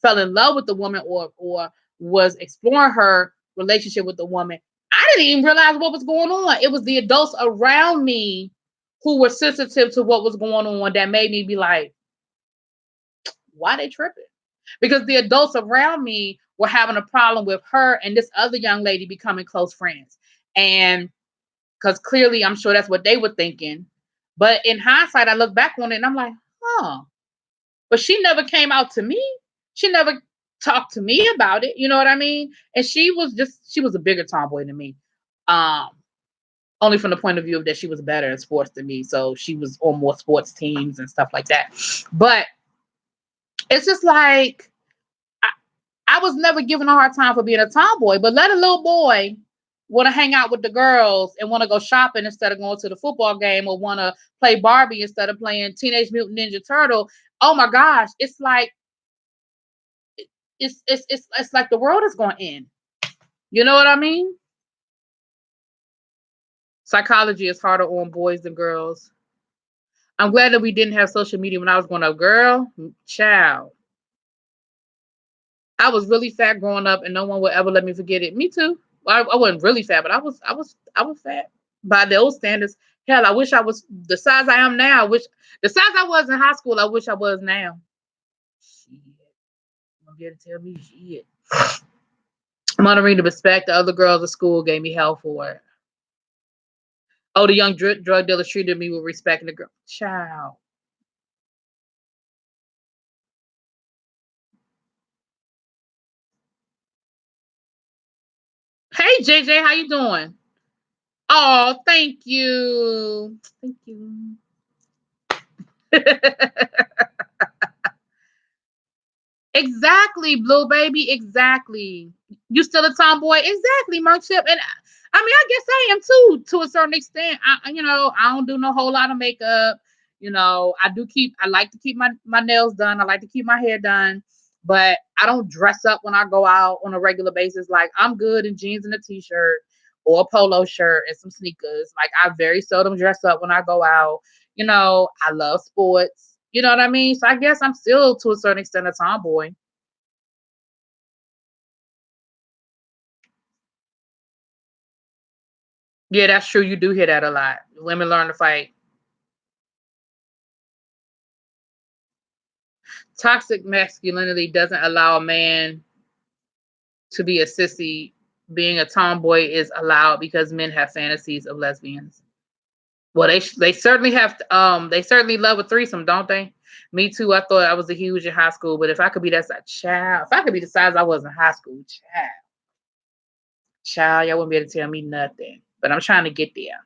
fell in love with the woman, or was exploring her relationship with the woman, I didn't even realize what was going on. It was the adults around me who were sensitive to what was going on that made me be like, why they tripping? Because the adults around me were having a problem with her and this other young lady becoming close friends. And because clearly I'm sure that's what they were thinking. But in hindsight, I look back on it and I'm like, huh. But she never came out to me. She never talked to me about it. You know what I mean? And she was a bigger tomboy than me. Um, only from the point of view of that she was better in sports than me. So she was on more sports teams and stuff like that. But it's just like I was never given a hard time for being a tomboy, but let a little boy want to hang out with the girls and want to go shopping instead of going to the football game, or want to play Barbie instead of playing Teenage Mutant Ninja Turtle. Oh my gosh, it's like it's like the world is going to end. You know what I mean? Psychology is harder on boys than girls. I'm glad that we didn't have social media when I was growing up. Girl, child, I was really fat growing up, and no one will ever let me forget it. Me too. Well, I wasn't really fat, but I was fat by those standards. Hell, I wish I was the size I am now. I wish the size I was in high school. I wish I was now. Shit, I'm gonna tell me shit. I'm gonna read the respect. The other girls at school gave me hell for it. Oh, the young drug dealer treated me with respect and the girl. Child. Hey JJ, how you doing? Oh, thank you. Thank you. Exactly, blue baby. Exactly. You still a tomboy? Exactly, Monk Chip. And I mean, I guess I am too, to a certain extent. I don't do no whole lot of makeup. I like to keep my nails done. I like to keep my hair done. But I don't dress up when I go out on a regular basis. Like I'm good in jeans and a t-shirt or a polo shirt and some sneakers. Like I very seldom dress up when I go out. I love sports. You know what I mean? So I guess I'm still to a certain extent a tomboy. Yeah, that's true. You do hear that a lot. Women learn to fight. Toxic masculinity doesn't allow a man to be a sissy. Being a tomboy is allowed because men have fantasies of lesbians. Well, they certainly have. They certainly love a threesome, don't they? Me too. I thought I was a huge in high school, but if I could be that size, child, if I could be the size I was in high school, child, y'all wouldn't be able to tell me nothing. But I'm trying to get there.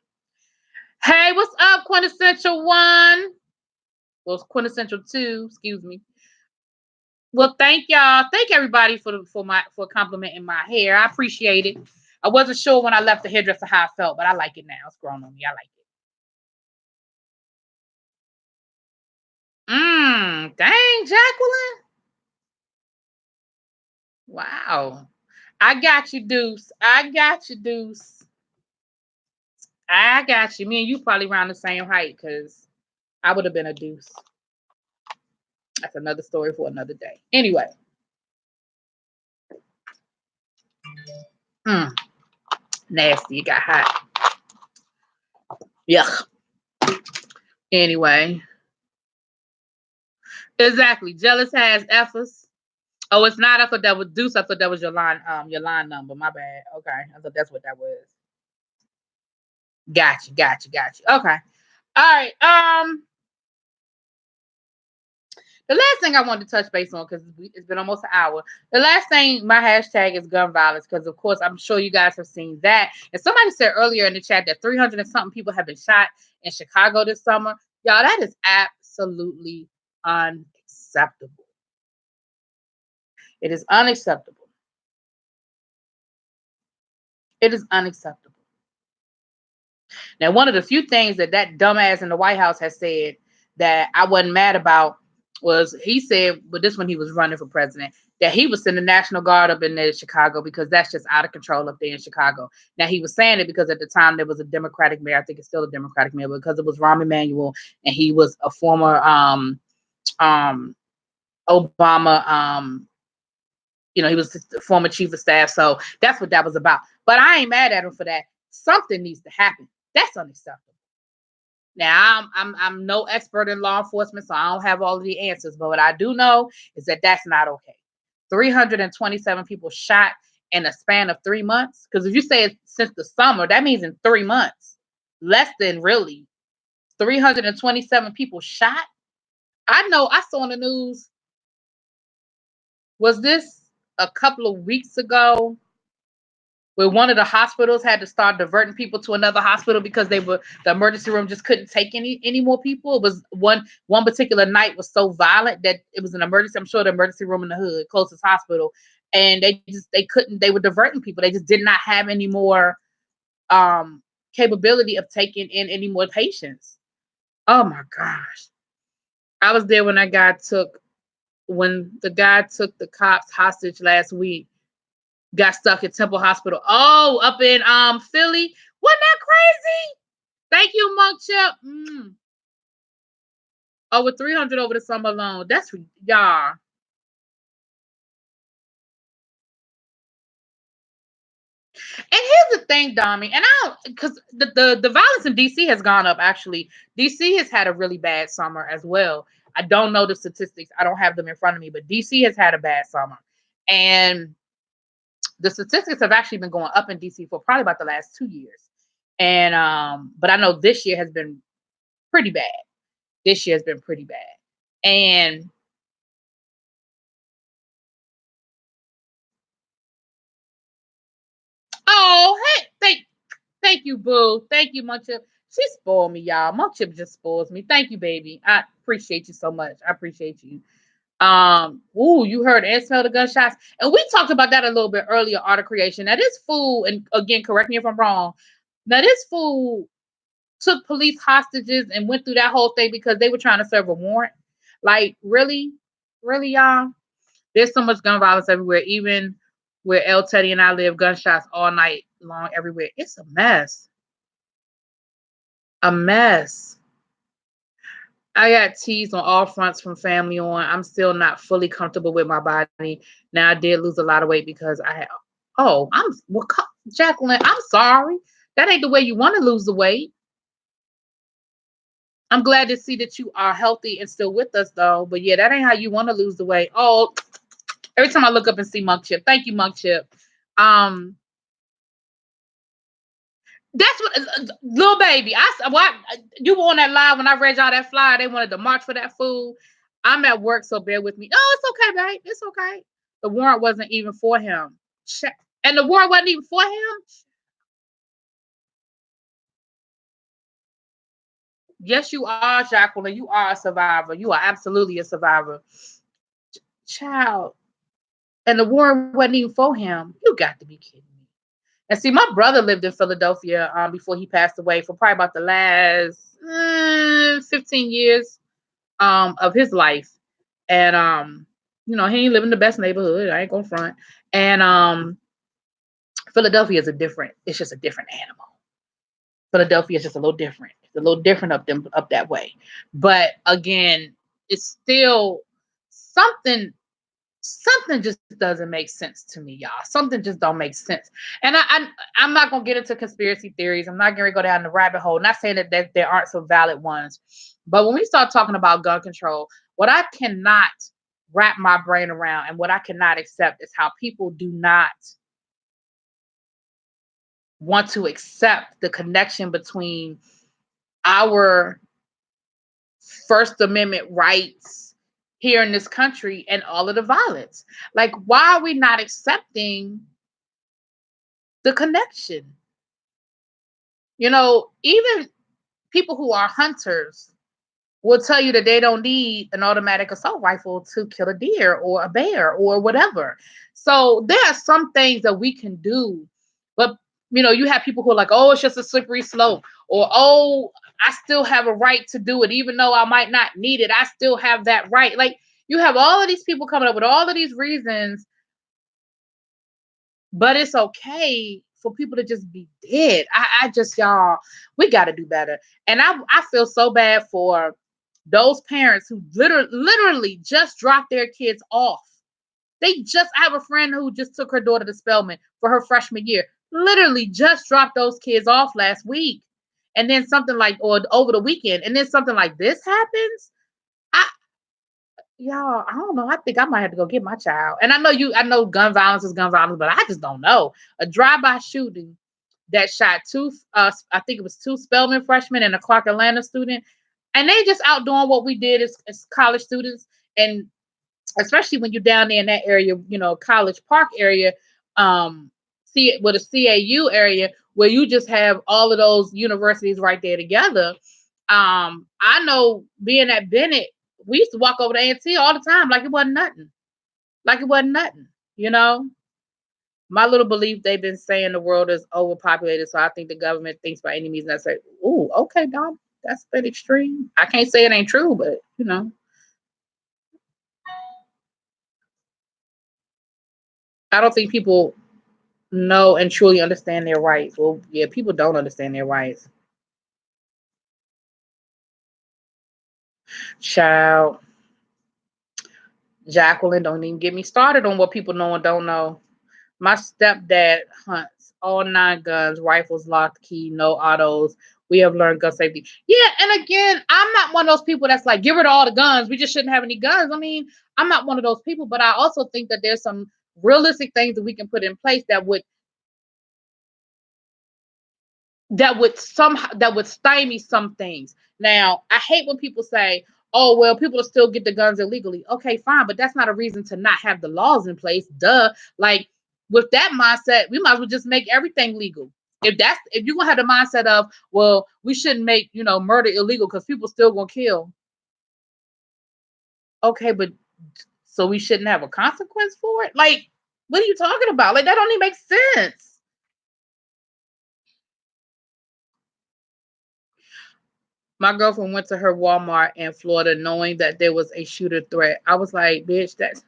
Hey, what's up, quintessential one? Well, quintessential two. Excuse me. Well, thank y'all. Thank everybody for complimenting my hair. I appreciate it. I wasn't sure when I left the hairdresser how I felt, but I like it now. It's grown on me. I like it. Dang, Jacqueline. Wow. I got you, Deuce. I got you, Deuce. I got you. Me and you probably around the same height because I would have been a Deuce. That's another story for another day. Anyway. Mm, nasty. It got hot. Yuck. Anyway. Exactly. Jealous has F's. Oh, it's not. I thought that was Deuce. I thought that was your line number. My bad. Okay. I thought that's what that was. Got you. Okay. All right. The last thing I wanted to touch base on, because it's been almost an hour. The last thing, my hashtag is gun violence, because of course I'm sure you guys have seen that. And somebody said earlier in the chat that 300 and something people have been shot in Chicago this summer. Y'all, that is absolutely unacceptable. It is unacceptable. It is unacceptable. Now, one of the few things that dumbass in the White House has said that I wasn't mad about was he said, but this when he was running for president, that he was sending the National Guard up in there to Chicago because that's just out of control up there in Chicago. Now, he was saying it because at the time there was a Democratic mayor. I think it's still a Democratic mayor, because it was Rahm Emanuel, and he was a former um, Obama, he was the former chief of staff. So that's what that was about. But I ain't mad at him for that. Something needs to happen. That's unacceptable. Now, I'm no expert in law enforcement, so I don't have all of the answers. But what I do know is that that's not okay. 327 people shot in a span of 3 months. Because if you say it's since the summer, that means in 3 months. Less than really. 327 people shot. I know I saw on the news. Was this a couple of weeks ago, where one of the hospitals had to start diverting people to another hospital because the emergency room just couldn't take any more people. It was one particular night was so violent that it was an emergency. I'm sure the emergency room in the hood, closest hospital, and they couldn't. They were diverting people. They just did not have any more capability of taking in any more patients. Oh my gosh! I was there when the guy took the cops hostage last week. Got stuck at Temple Hospital. Oh, up in Philly. Wasn't that crazy? Thank you, Monk Chip. Over 300 over the summer alone. That's y'all. And here's here's the thing, Dami, and I don't because the violence in DC has gone up. Actually, DC has had a really bad summer as well. I don't know the statistics. I don't have them in front of me, but DC has had a bad summer, and the statistics have actually been going up in DC for probably about the last 2 years. And but I know this year has been pretty bad. This year has been pretty bad. And oh, hey, thank you, boo. Thank you, Munchip. She spoiled me, y'all. Munchip just spoils me. Thank you, baby. I appreciate you so much. I appreciate you. Ooh, you heard and smell the gunshots. And we talked about that a little bit earlier, art of creation. Now, this fool, and again, correct me if I'm wrong. Now, this fool took police hostages and went through that whole thing because they were trying to serve a warrant. Like, really? Really, y'all? There's so much gun violence everywhere, even where El Teddy and I live, gunshots all night long everywhere. It's a mess. A mess. I got teased on all fronts from family on. I'm still not fully comfortable with my body. Now I did lose a lot of weight because I had oh, I'm well, Jacqueline, I'm sorry. That ain't the way you want to lose the weight. I'm glad to see that you are healthy and still with us though. But yeah, that ain't how you want to lose the weight. Oh, every time I look up and see Monk Chip. Thank you, Monk Chip. Um, that's what little baby. What you were on that live when I read y'all that flyer. They wanted to march for that food. I'm at work, so bear with me. No, it's okay, babe. It's okay. The warrant wasn't even for him. And the warrant wasn't even for him. Yes, you are, Jacqueline. You are a survivor. You are absolutely a survivor. Child. And the warrant wasn't even for him. You got to be kidding me. And see, my brother lived in Philadelphia before he passed away for probably about the last 15 years of his life. And he ain't live in the best neighborhood. I ain't gonna front. And Philadelphia is it's just a different animal. Philadelphia is just a little different. It's a little different up that way. But again, it's still something something just doesn't make sense to me, y'all. Something just don't make sense. And I'm not gonna get into conspiracy theories. I'm not gonna go down the rabbit hole. Not saying that there aren't some valid ones, but when we start talking about gun control, what I cannot wrap my brain around and what I cannot accept is how people do not want to accept the connection between our First Amendment rights here in this country and all of the violence. Like, why are we not accepting the connection? Even people who are hunters will tell you that they don't need an automatic assault rifle to kill a deer or a bear or whatever. So there are some things that we can do, but you have people who are like, oh, it's just a slippery slope, or oh, I still have a right to do it, even though I might not need it. I still have that right. Like, you have all of these people coming up with all of these reasons, but it's okay for people to just be dead. I just, y'all, we got to do better. And I feel so bad for those parents who literally just dropped their kids off. I have a friend who just took her daughter to Spelman for her freshman year. Literally just dropped those kids off last week. And then or over the weekend, and then something like this happens. I, y'all, I don't know. I think I might have to go get my child. And I know gun violence is gun violence, but I just don't know. A drive-by shooting that shot I think it was two Spelman freshmen and a Clark Atlanta student. And they just out doing what we did as college students. And especially when you're down there in that area, College Park area, see it with a CAU area where you just have all of those universities right there together. I know being at Bennett, we used to walk over to A&T all the time like it wasn't nothing. Like it wasn't nothing, you know? My little belief, they've been saying the world is overpopulated, so I think the government thinks by any means necessary. Ooh, okay, Dom, that's a bit extreme. I can't say it ain't true, but I don't think people know and truly understand their rights. Well, yeah, people don't understand their rights. Child, Jacqueline, don't even get me started on what people know and don't know. My stepdad hunts. All 9 guns, rifles, locked key, no autos. We have learned gun safety. Yeah, and again, I'm not one of those people that's like, get rid of all the guns. We just shouldn't have any guns. I mean, I'm not one of those people, but I also think that there's some realistic things that we can put in place that would stymie some things. Now, I hate when people say, "Oh, well, people will still get the guns illegally." Okay, fine, but that's not a reason to not have the laws in place. Duh. Like with that mindset, we might as well just make everything legal. If you're gonna have the mindset of, well, we shouldn't make murder illegal because people still gonna kill. Okay, but so we shouldn't have a consequence for it? Like, what are you talking about? Like that don't even make sense. My girlfriend went to her Walmart in Florida knowing that there was a shooter threat. I was like, bitch, that's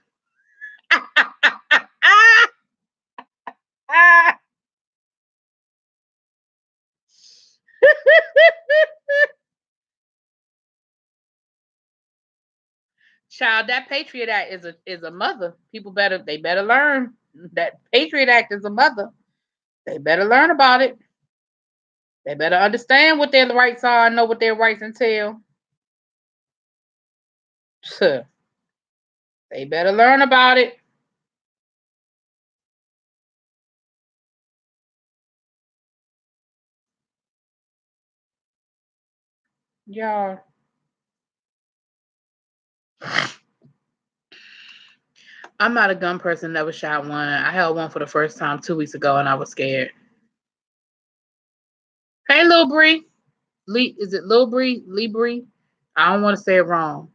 child, that Patriot Act is a mother. People better learn. That Patriot Act is a mother. They better learn about it. They better understand what their rights are and know what their rights entail. They better learn about it. Y'all. I'm not a gun person, never shot one. I held one for the first time 2 weeks ago and I was scared. Hey, Lil Bree. Is it Lil Bree? Lee Bree? I don't want to say it wrong.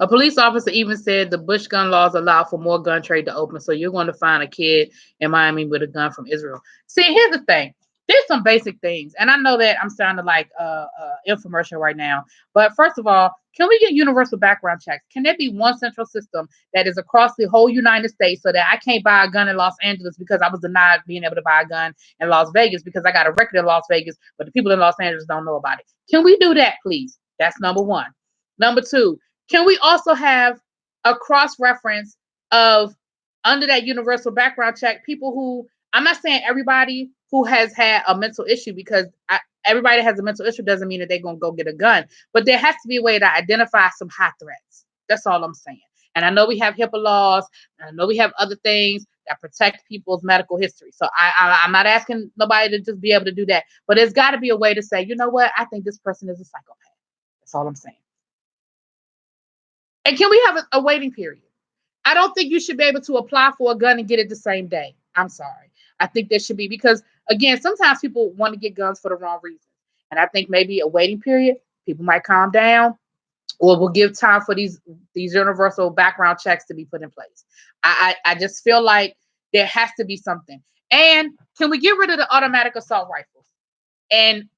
A police officer even said the Bush gun laws allow for more gun trade to open, so you're going to find a kid in Miami with a gun from Israel. See, here's the thing. There's some basic things, and I know that I'm sounding like infomercial right now. But first of all, can we get universal background checks? Can there be one central system that is across the whole United States so that I can't buy a gun in Los Angeles because I was denied being able to buy a gun in Las Vegas because I got a record in Las Vegas, but the people in Los Angeles don't know about it? Can we do that, please? That's number one. Number two, can we also have a cross reference of under that universal background check people who, I'm not saying everybody who has had a mental issue because everybody that has a mental issue doesn't mean that they're going to go get a gun, but there has to be a way to identify some high threats. That's all I'm saying. And I know we have HIPAA laws, and I know we have other things that protect people's medical history. So I'm not asking nobody to just be able to do that, but there's got to be a way to say, you know what, I think this person is a psychopath. That's all I'm saying. And can we have a waiting period? I don't think you should be able to apply for a gun and get it the same day. I'm sorry. I think there should be because again, sometimes people want to get guns for the wrong reasons. And I think maybe a waiting period, people might calm down, or we'll give time for these universal background checks to be put in place. I just feel like there has to be something. And can we get rid of the automatic assault rifles? And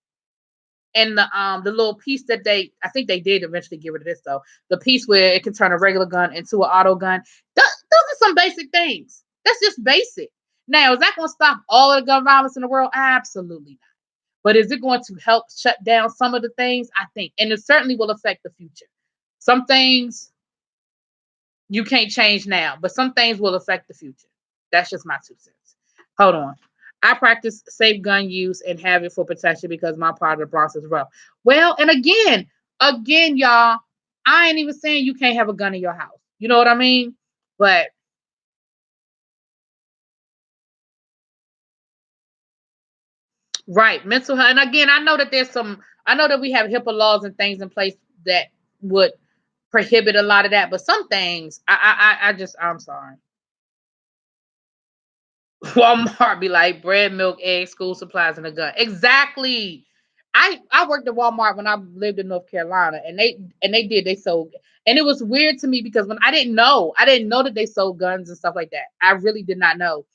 the little piece that I think they did eventually get rid of this though. The piece where it can turn a regular gun into an auto gun. Those are some basic things. That's just basic. Now, is that going to stop all of the gun violence in the world? Absolutely not. But is it going to help shut down some of the things? I think, and it certainly will affect the future. Some things you can't change now, but some things will affect the future. That's just my 2 cents. Hold on. I practice safe gun use and have it for protection because my part of the Bronx is rough. Well, and again, y'all, I ain't even saying you can't have a gun in your house. You know what I mean? But right, mental health. And again, I know that we have HIPAA laws and things in place that would prohibit a lot of that. But some things, I'm sorry. Walmart be like bread, milk, eggs, school supplies, and a gun. Exactly. I worked at Walmart when I lived in North Carolina, and they sold, and it was weird to me because when I didn't know that they sold guns and stuff like that. I really did not know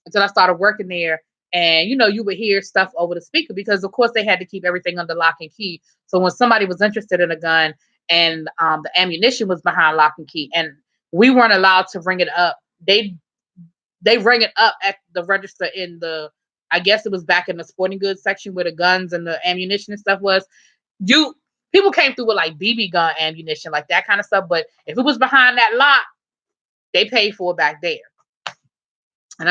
until I started working there, and you would hear stuff over the speaker because of course they had to keep everything under lock and key. So when somebody was interested in a gun and the ammunition was behind lock and key, and we weren't allowed to ring it up, they rang it up at the register in I guess it was back in the sporting goods section where the guns and the ammunition and stuff was. You People came through with like BB gun ammunition, like that kind of stuff. But if it was behind that lock, they paid for it back there. And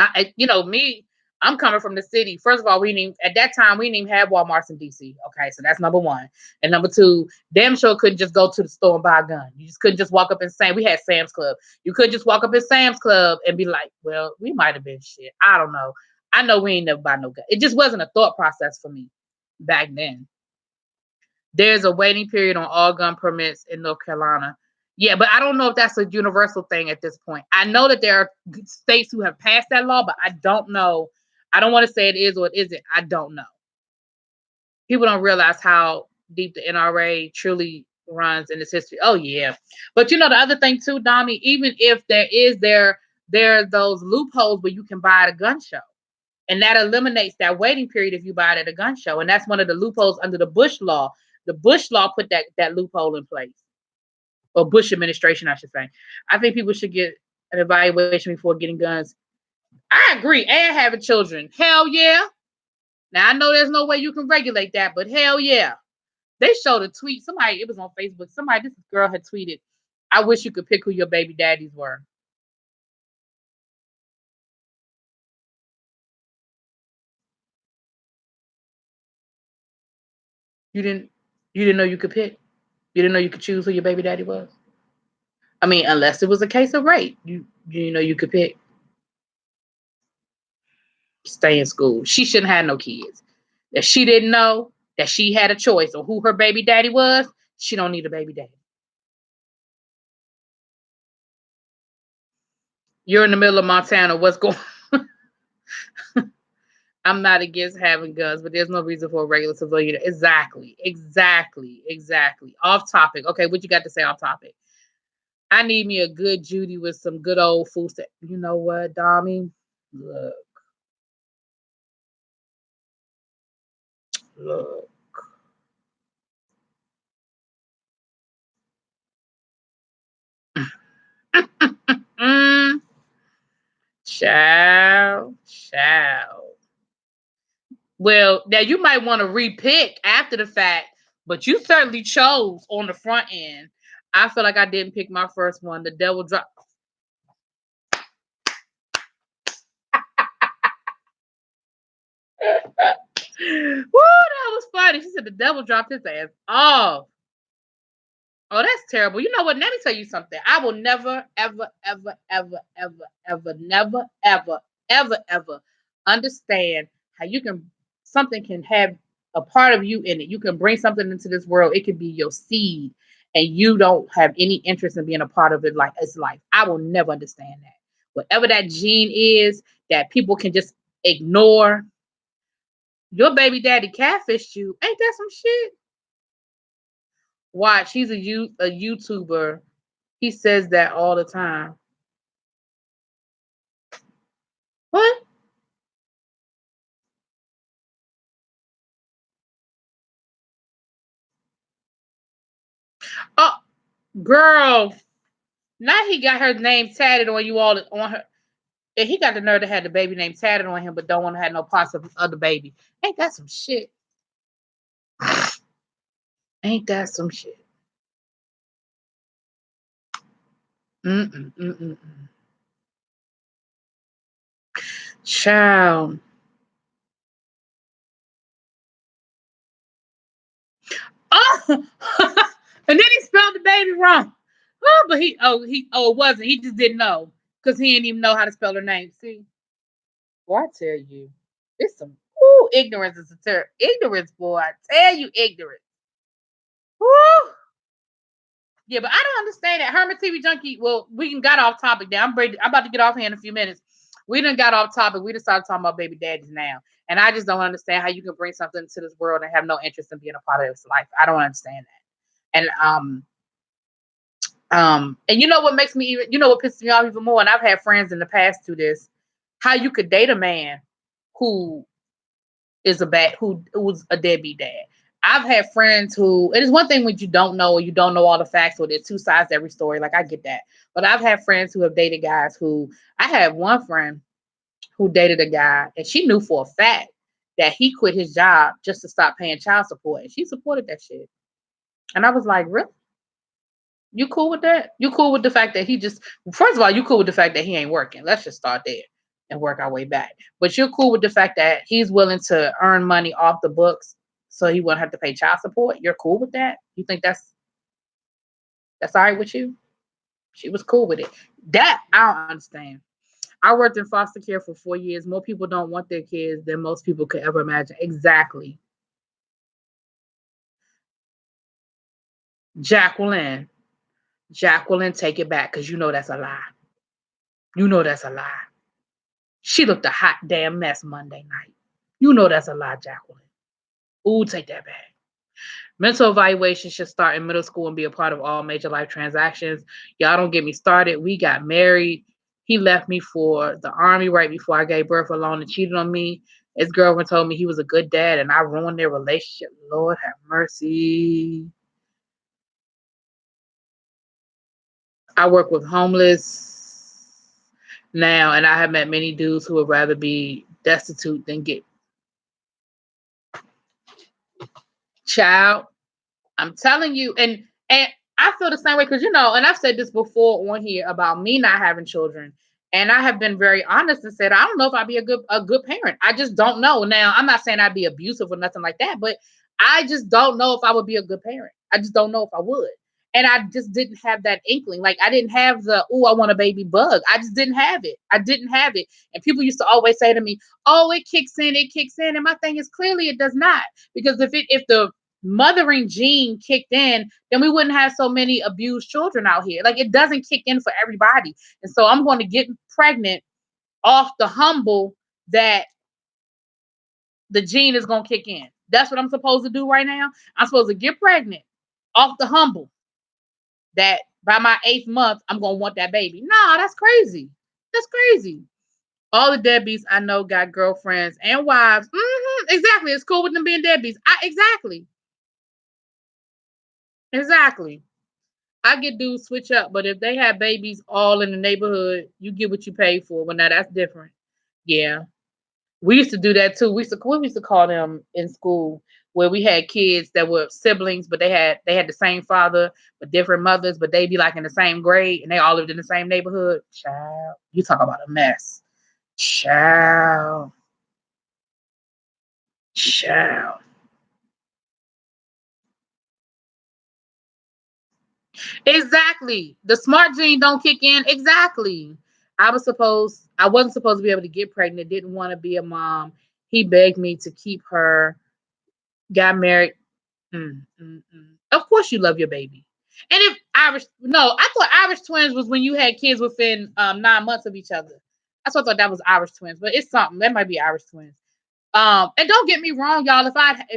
me, I'm coming from the city. First of all, we didn't even, at that time we didn't even have Walmarts in DC. Okay, so that's number one. And number two, damn sure couldn't just go to the store and buy a gun. You just couldn't just walk up and say we had Sam's Club. You couldn't just walk up in Sam's Club and be like, well, we might have been shit. I don't know. I know we ain't never buy no gun. It just wasn't a thought process for me back then. There's a waiting period on all gun permits in North Carolina. Yeah, but I don't know if that's a universal thing at this point. I know that there are states who have passed that law, but I don't know. I don't want to say it is or it isn't. I don't know. People don't realize how deep the NRA truly runs in its history. Oh yeah, but you know the other thing too, Dami. Even if there are those loopholes where you can buy at a gun show, and that eliminates that waiting period if you buy it at a gun show, and that's one of the loopholes under the Bush law. The Bush law put that loophole in place, or Bush administration, I should say. I think people should get an evaluation before getting guns. I agree, and having children. Hell yeah. Now I know there's no way you can regulate that, but hell yeah. They showed a tweet. Somebody, it was on Facebook. This girl had tweeted, I wish you could pick who your baby daddies were. You didn't you didn't know you could pick? You didn't know you could choose who your baby daddy was? I mean, unless it was a case of rape. You didn't know you could pick. Stay in school. She shouldn't have no kids. If she didn't know that she had a choice on who her baby daddy was, she don't need a baby daddy. You're in the middle of Montana. What's going on? I'm not against having guns, but there's no reason for a regular civilian. Exactly. Exactly. Exactly. Off topic. Okay, what you got to say off topic? I need me a good Judy with some good old food. You know what, Dami? Look, look. Mm, child, child. Well, now you might want to repick after the fact, but you certainly chose on the front end. I feel like I didn't pick my first one. The devil dropped. Woo, that was funny. She said the devil dropped his ass off. Oh, that's terrible. You know what? Let me tell you something. I will never, ever, ever, ever, ever, ever, never, ever, ever, ever understand how you can something can have a part of you in it. You can bring something into this world. It could be your seed, and you don't have any interest in being a part of it like its life. I will never understand that. Whatever that gene is that people can just ignore. Your baby daddy catfished you. Ain't that some shit? Watch, he's a YouTuber. He says that all the time. What? Oh, girl. Now he got her name tatted on you all on her. And he got the nerve to have the baby name tatted on him, but don't want to have no parts of other baby. Ain't that some shit? Ain't that some shit? Mm-mm, mm-mm. Child. Oh, and then he spelled the baby wrong. Oh, but it wasn't. He just didn't know because he didn't even know how to spell her name. See, boy, I tell you, it's some ignorance is a terror. Ignorance, boy, I tell you, ignorance. Woo! Yeah, but I don't understand that. Herman TV Junkie. Well, we can got off topic now. I'm about to get off here in a few minutes. We done got off topic. We just started talking about baby daddies now, and I just don't understand how you can bring something to this world and have no interest in being a part of this life. I don't understand that. And you know what makes me even, you know what pisses me off even more, and I've had friends in the past do this, how you could date a man who who's a deadbeat dad. I've had friends who, and it's one thing when you don't know or you don't know all the facts or there's two sides to every story. Like I get that. But I've had friends who have dated guys who, I had one friend who dated a guy and she knew for a fact that he quit his job just to stop paying child support. And she supported that shit. And I was like, really? You cool with that? You cool with the fact that he just, first of all, you cool with the fact that he ain't working. Let's just start there. and work our way back. But you're cool with the fact that he's willing to earn money off the books so he won't have to pay child support. You're cool with that? You think that's all right with you? She was cool with it. That I don't understand. I worked in foster care for 4 years. More people don't want their kids than most people could ever imagine. Exactly. Jacqueline. Jacqueline, take it back because you know that's a lie. You know that's a lie. She looked a hot damn mess Monday night. You know that's a lie, Jacqueline. Ooh, take that back. Mental evaluation should start in middle school and be a part of all major life transactions. Y'all don't get me started. We got married. He left me for the army right before I gave birth alone and cheated on me. His girlfriend told me he was a good dad and I ruined their relationship. Lord have mercy. I work with homeless now, and I have met many dudes who would rather be destitute than get child. I'm telling you, and I feel the same way because and I've said this before on here about me not having children, and I have been very honest and said I don't know if I'd be a good parent. I just don't know. Now I'm not saying I'd be abusive or nothing like that, but I just don't know if I would be a good parent. I just don't know if I would. And I just didn't have that inkling. Like I didn't have the I want a baby bug. I just didn't have it. I didn't have it. And people used to always say to me, "Oh, it kicks in, it kicks in." And my thing is clearly it does not. Because if the mothering gene kicked in, then we wouldn't have so many abused children out here. Like it doesn't kick in for everybody. And so I'm going to get pregnant off the humble that the gene is going to kick in. That's what I'm supposed to do right now. I'm supposed to get pregnant off the humble that by my 8th month, I'm going to want that baby. Nah, that's crazy. That's crazy. All the deadbeats I know got girlfriends and wives. Exactly. It's cool with them being deadbeats. Exactly. Exactly. I get dudes switch up, but if they have babies all in the neighborhood, you get what you pay for. Well, now that's different. Yeah. We used to do that too. We used to call them in school where we had kids that were siblings, but they had the same father but different mothers, but they be like in the same grade and they all lived in the same neighborhood. Child, you talk about a mess. Child, child. Exactly. The smart gene don't kick in. Exactly. I wasn't supposed to be able to get pregnant, didn't want to be a mom. He begged me to keep her, got married. Of course you love your baby. And if Irish no, I thought Irish twins was when you had kids within 9 months of each other. That's what I thought that was Irish twins, but it's something. That might be Irish twins. And don't get me wrong, y'all. If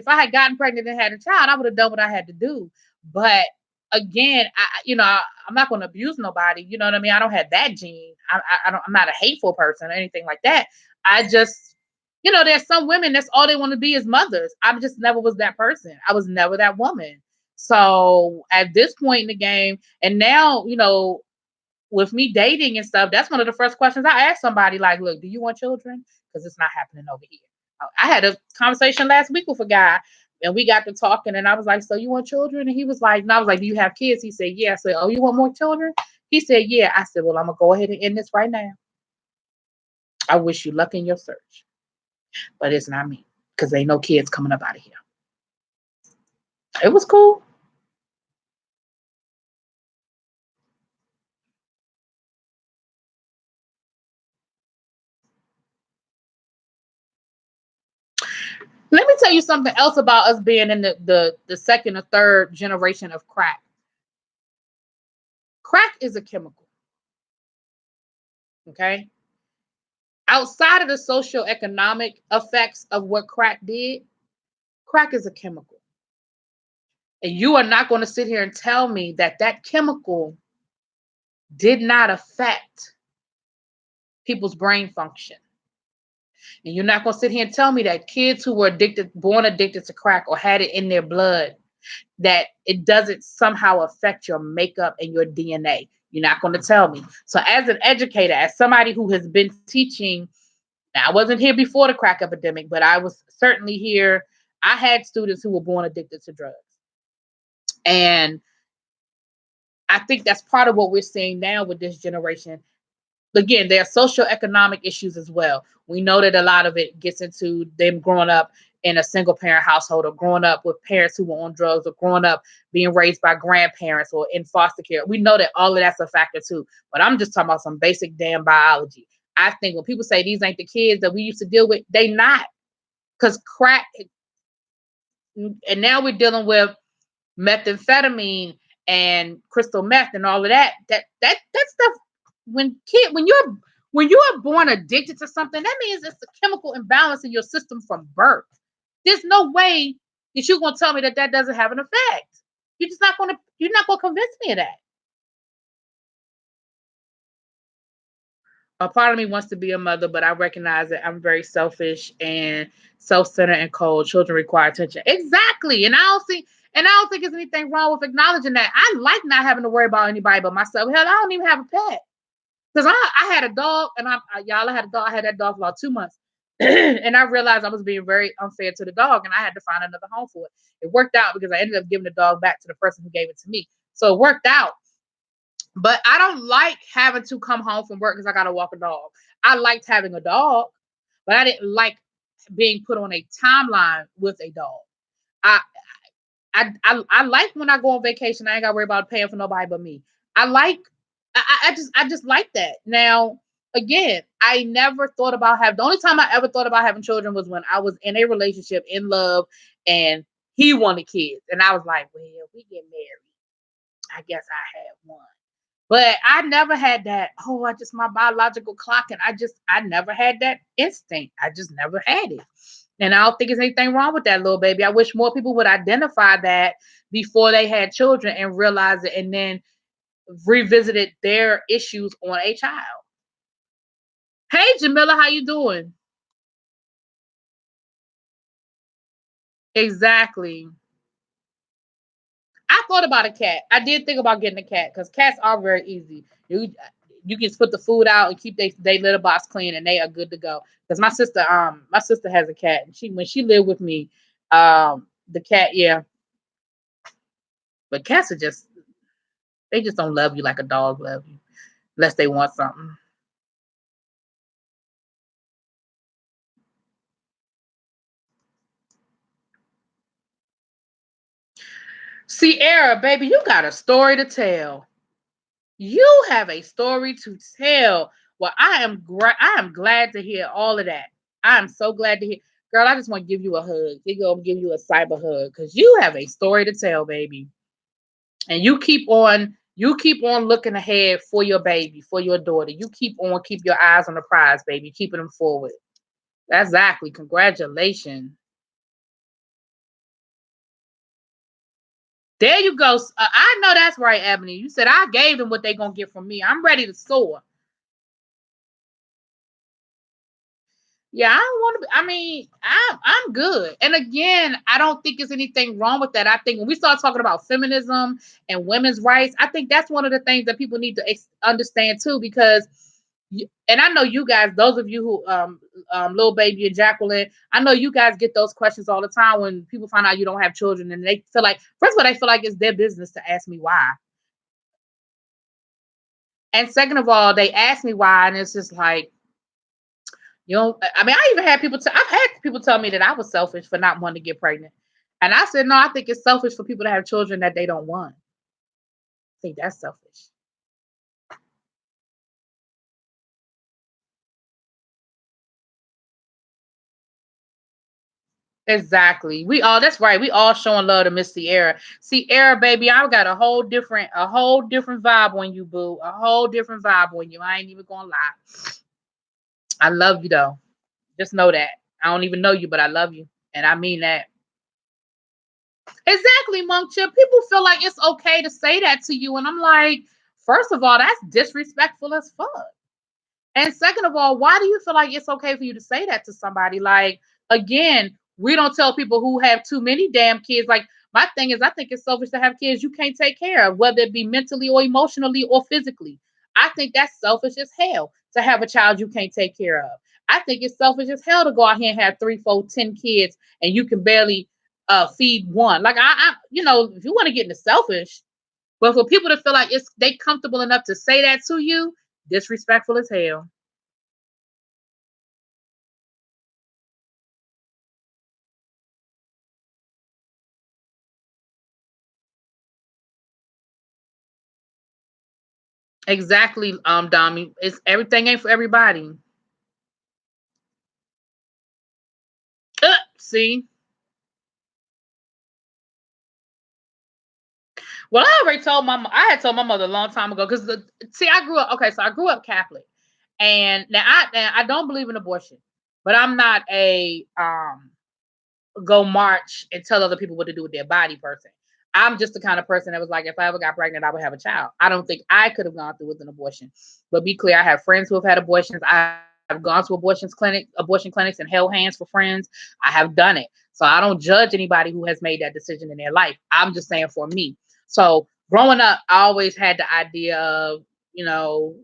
I had gotten pregnant and had a child, I would have done what I had to do. But again, I'm not going to abuse nobody. You know what I mean? I don't have that gene. I'm not a hateful person or anything like that. I just, there's some women that's all they want to be is mothers. I just never was that person. I was never that woman. So at this point in the game, and now, with me dating and stuff, that's one of the first questions I ask somebody. Like, look, do you want children? Because it's not happening over here. I had a conversation last week with a guy, and we got to talking, and I was like, "So you want children?" And he was like, "No." I was like, "Do you have kids?" He said, "Yeah." I said, "Oh, you want more children?" He said, "Yeah." I said, "Well, I'm gonna go ahead and end this right now. I wish you luck in your search, but it's not me because ain't no kids coming up out of here." It was cool. Let me tell you something else about us being in the second or third generation of crack. Crack is a chemical, okay? Outside of the socioeconomic effects of what crack did, crack is a chemical. And you are not going to sit here and tell me that that chemical did not affect people's brain function. And you're not going to sit here and tell me that kids who were born addicted to crack or had it in their blood, that it doesn't somehow affect your makeup and your DNA. You're not going to tell me. So as an educator, as somebody who has been teaching, now I wasn't here before the crack epidemic, but I was certainly here. I had students who were born addicted to drugs. And I think that's part of what we're seeing now with this generation. Again, there are socioeconomic issues as well. We know that a lot of it gets into them growing up in a single parent household, or growing up with parents who were on drugs, or growing up being raised by grandparents or in foster care. We know that all of that's a factor too. But I'm just talking about some basic damn biology. I think when people say these ain't the kids that we used to deal with, they not. Because crack, and now we're dealing with methamphetamine and crystal meth and all of that. That stuff. When you are born addicted to something, that means it's a chemical imbalance in your system from birth. There's no way that you're gonna tell me that that doesn't have an effect. You're not gonna convince me of that. A part of me wants to be a mother, but I recognize that I'm very selfish and self-centered and cold. Children require attention. Exactly. And I don't think there's anything wrong with acknowledging that. I like not having to worry about anybody but myself. Hell, I don't even have a pet. Because I had a dog, and y'all, I had a dog. I had that dog for about 2 months. And I realized I was being very unfair to the dog, and I had to find another home for it. It worked out because I ended up giving the dog back to the person who gave it to me. So it worked out. But I don't like having to come home from work because I got to walk a dog. I liked having a dog, but I didn't like being put on a timeline with a dog. I I like when I go on vacation. I ain't got to worry about paying for nobody but me. I like I just like that. Now, again, I never thought about having. The only time I ever thought about having children was when I was in a relationship, in love, and he wanted kids, and I was like, well, if we get married, I guess I had one. But I never had that. Oh, I just my biological clock, and I never had that instinct. I just never had it. And I don't think there's anything wrong with that, little baby. I wish more people would identify that before they had children and realize it, and then revisited their issues on a child. Hey, Jamila, how you doing? Exactly. I thought about a cat. I did think about getting a cat because cats are very easy. You can just put the food out and keep they litter box clean, and they are good to go. Because my sister has a cat, and she when she lived with me, the cat, yeah. But cats are just they just don't love you like a dog love you unless they want something. Sierra, baby, you got a story to tell. You have a story to tell. Well, I am glad to hear all of that. I am so glad to hear. Girl, I just want to give you a hug. They gonna give you a cyber hug because you have a story to tell, baby. And you keep on looking ahead for your baby, for your daughter. Keep your eyes on the prize, baby, keeping them forward. Exactly. Congratulations. There you go. I know that's right, Ebony. You said I gave them what they gonna get from me. I'm ready to soar. Yeah, I don't want to. I mean, I'm good. And again, I don't think there's anything wrong with that. I think when we start talking about feminism and women's rights, I think that's one of the things that people need to understand too. Because, and I know you guys, those of you who, little baby and Jacqueline, I know you guys get those questions all the time when people find out you don't have children, and they feel like, first of all, they feel like it's their business to ask me why, and second of all, they ask me why, and it's just like, you know, I mean, I even had people. I've had people tell me that I was selfish for not wanting to get pregnant, and I said, no, I think it's selfish for people to have children that they don't want. I think that's selfish. Exactly. We all. That's right. We all showing love to Miss Sierra. Sierra, baby, I've got a whole different vibe on you, boo. A whole different vibe on you. I ain't even gonna lie. I love you though. Just know that. I don't even know you, but I love you, and I mean that. Exactly, Monk Chip. People feel like it's okay to say that to you, and I'm like, first of all, that's disrespectful as fuck. And second of all, why do you feel like it's okay for you to say that to somebody? Like, again, we don't tell people who have too many damn kids. Like, my thing is, I think it's selfish to have kids you can't take care of, whether it be mentally or emotionally or physically. I think that's selfish as hell to have a child you can't take care of. I think it's selfish as hell to go out here and have three, four, 10 kids and you can barely feed one. Like, if you want to get into selfish, but for people to feel like they comfortable enough to say that to you, Disrespectful as hell. Exactly, Dami. It's everything ain't for everybody. See? Well, I already told my I had told my mother a long time ago because see, I grew up okay, so I grew up Catholic, and now I don't believe in abortion, but I'm not a go march and tell other people what to do with their body person. I'm just the kind of person that was like, if I ever got pregnant, I would have a child. I don't think I could have gone through with an abortion. But be clear, I have friends who have had abortions. I've gone to abortion clinics, and held hands for friends. I have done it. So I don't judge anybody who has made that decision in their life. I'm just saying for me. So growing up, I always had the idea of, you know,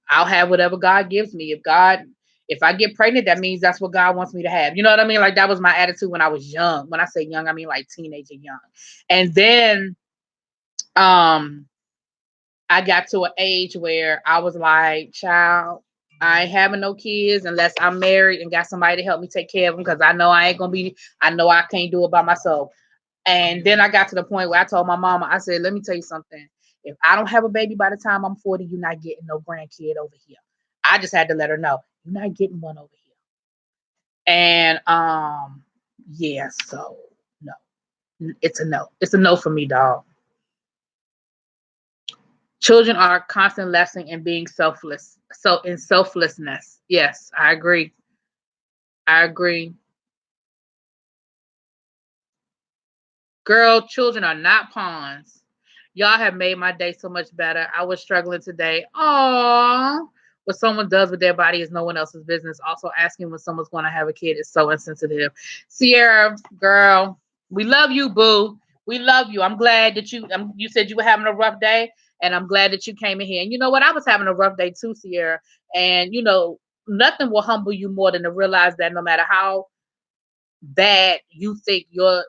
I'll have whatever God gives me. If I get pregnant, that means that's what God wants me to have. You know what I mean? Like that was my attitude when I was young. When I say young, I mean like teenager young. And then um I got to an age where I was like, child, I ain't having no kids unless I'm married and got somebody to help me take care of them because I know I know I can't do it by myself. And then I got to the point where I told my mama, I said, let me tell you something. If I don't have a baby by the time I'm 40, you're not getting no grandkid over here. I just had to let her know, you're not getting one over here. And yeah, so no. It's a no. It's a no for me, dog. Children are a constant lesson in being selfless. So in selflessness. Yes, I agree. I agree. Girl, children are not pawns. Y'all have made my day so much better. I was struggling today. Aww. What someone does with their body is no one else's business. Also, asking when someone's going to have a kid is so insensitive. Sierra, girl, we love you, boo. We love you. I'm glad that you said you were having a rough day, and I'm glad that you came in here. And you know what? I was having a rough day too, Sierra. And nothing will humble you more than to realize that no matter how bad you think your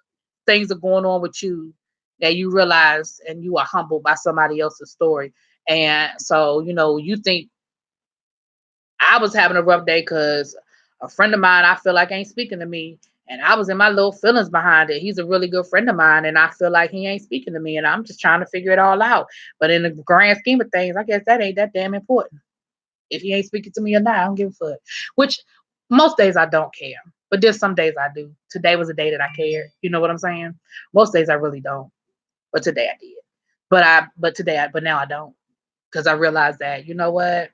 things are going on with you, that you realize and you are humbled by somebody else's story. And so, you think I was having a rough day because a friend of mine I feel like ain't speaking to me. And I was in my little feelings behind it. He's a really good friend of mine, and I feel like he ain't speaking to me, and I'm just trying to figure it all out. But in the grand scheme of things, I guess that ain't that damn important. If he ain't speaking to me or not, I don't give a fuck. Which most days I don't care. But there's some days I do. Today was a day that I cared. You know what I'm saying? Most days I really don't. But today I did. But now I don't. Because I realized that, you know what?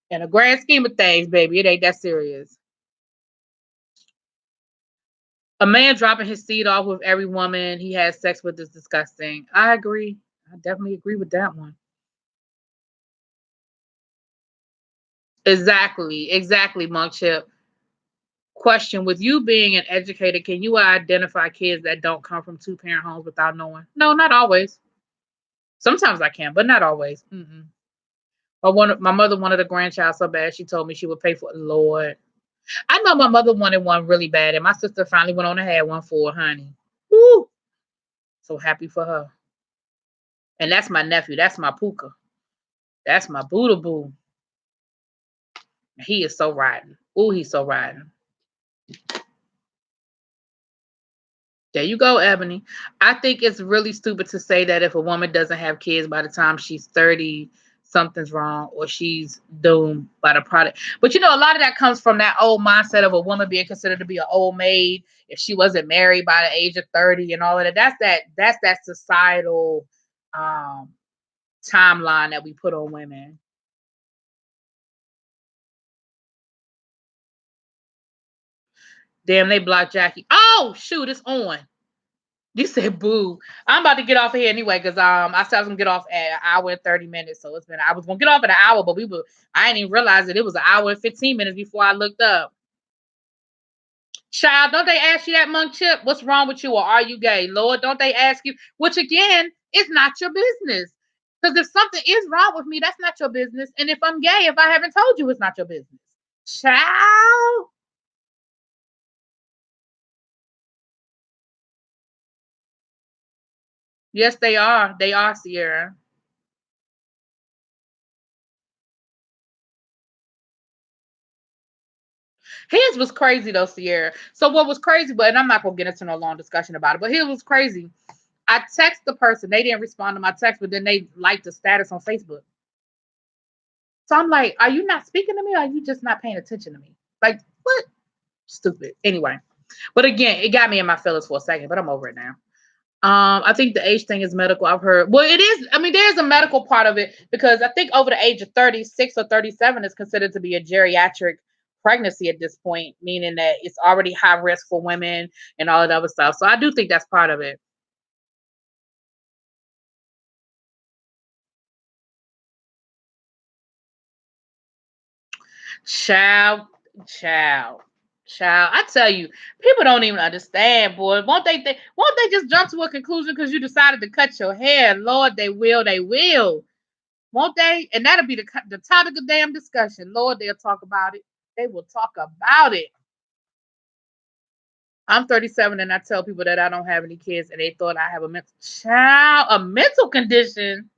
In the grand scheme of things, baby, it ain't that serious. A man dropping his seed off with every woman he has sex with is disgusting. I agree. I definitely agree with that one. Exactly, Monk Chip. Question: with you being an educator, can you identify kids that don't come from two-parent homes without knowing? No, not always. Sometimes I can, but not always. Mm-mm. My mother wanted a grandchild so bad she told me she would pay for it. Lord, I know my mother wanted one really bad, and my sister finally went on and had one for her, honey. Woo! So happy for her. And that's my nephew. That's my Puka. That's my Buddha Boo. He is so riding. Ooh, he's so riding. There you go, Ebony. I think it's really stupid to say that if a woman doesn't have kids by the time she's 30, something's wrong or she's doomed by the product. But a lot of that comes from that old mindset of a woman being considered to be an old maid if she wasn't married by the age of 30 and all of that. That's that societal um timeline that we put on women. Damn, they blocked Jackie. Oh shoot, it's on. You said boo. I'm about to get off of here anyway because I said I was gonna get off at an hour and 30 minutes. So I was gonna get off at an hour, but I didn't even realize that it was an hour and 15 minutes before I looked up. Child, don't they ask you that, Monk Chip? What's wrong with you or are you gay? Lord, don't they ask you? Which again is not your business. Because if something is wrong with me, that's not your business. And if I'm gay, if I haven't told you, it's not your business. Child. Yes, they are. They are, Sierra. His was crazy though, Sierra. So what was crazy, but and I'm not gonna get into no long discussion about it, but his was crazy. I text the person, they didn't respond to my text, but then they liked the status on Facebook. So I'm like, are you not speaking to me or are you just not paying attention to me? Like, what? Stupid. Anyway. But again, it got me in my feelings for a second, but I'm over it now. I think the age thing is medical. I've heard. Well, it is. I mean, there's a medical part of it because I think over the age of 36 or 37 is considered to be a geriatric pregnancy at this point, meaning that it's already high risk for women and all that other stuff. So I do think that's part of it. Child, child, child. I tell you, people don't even understand, boy. Won't they just jump to a conclusion because you decided to cut your hair? Lord, they will. They will. Won't they? And that'll be the topic of damn discussion. Lord, they'll talk about it. They will talk about it. I'm 37 and I tell people that I don't have any kids and they thought I have a mental condition.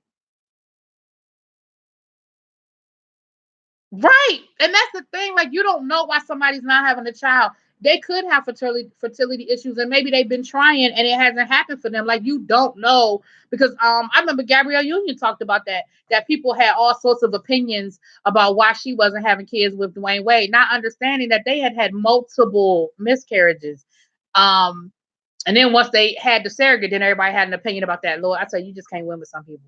Right. And that's the thing. Like, you don't know why somebody's not having a child. They could have fertility issues and maybe they've been trying and it hasn't happened for them. Like, you don't know. Because I remember Gabrielle Union talked about that people had all sorts of opinions about why she wasn't having kids with Dwayne Wade, not understanding that they had multiple miscarriages. Um, and then once they had the surrogate, then everybody had an opinion about that. Lord, I tell you, you just can't win with some people.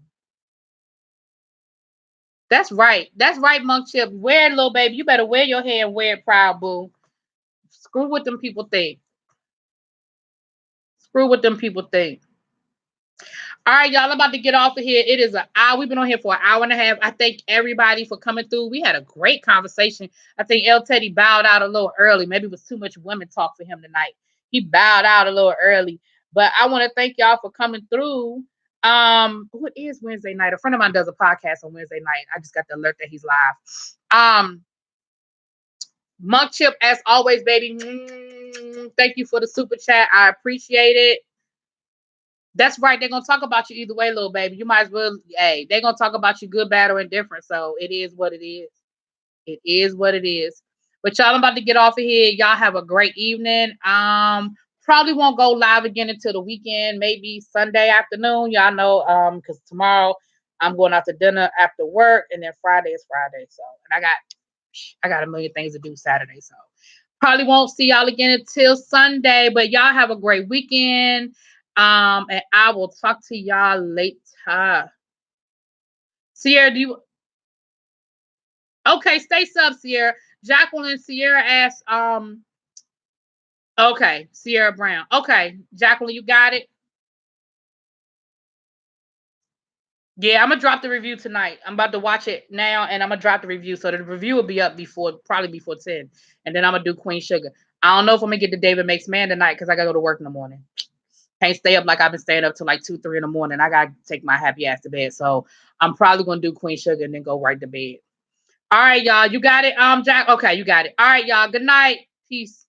That's right. That's right, Monk Chip. Wear it, little baby. You better wear your hair and wear it proud, boo. Screw what them people think. Screw what them people think. All right, y'all. I'm about to get off of here. It is an hour. We've been on here for an hour and a half. I thank everybody for coming through. We had a great conversation. I think El Teddy bowed out a little early. Maybe it was too much women talk for him tonight. He bowed out a little early. But I want to thank y'all for coming through. What is Wednesday night? A friend of mine does a podcast on Wednesday night. I just got the alert that he's live. Monk Chip, as always, baby. Thank you for the super chat. I appreciate it. That's right. They're gonna talk about you either way, little baby. You might as well. Hey, they're gonna talk about you good, bad, or indifferent. So it is what it is. It is what it is. But y'all, I'm about to get off of here. Y'all have a great evening. Probably won't go live again until the weekend, maybe Sunday afternoon. Y'all know, because tomorrow I'm going out to dinner after work, and then Friday is Friday. So, and I got a million things to do Saturday. So probably won't see y'all again until Sunday. But y'all have a great weekend. And I will talk to y'all later. Sierra, do you okay, stay sub, Sierra. Jacqueline Sierra asked, okay, Sierra Brown. Okay, Jacqueline, you got it. Yeah, I'm gonna drop the review tonight. I'm about to watch it now, and I'm gonna drop the review. So the review will be up probably before 10, and then I'm gonna do Queen Sugar. I don't know if I'm gonna get the David Makes Man tonight because I gotta go to work in the morning. Can't stay up like I've been staying up till like 2, 3 in the morning. I gotta take my happy ass to bed. So I'm probably gonna do Queen Sugar and then go right to bed. All right, y'all. You got it, Jack. Okay, you got it. All right, y'all. Good night. Peace.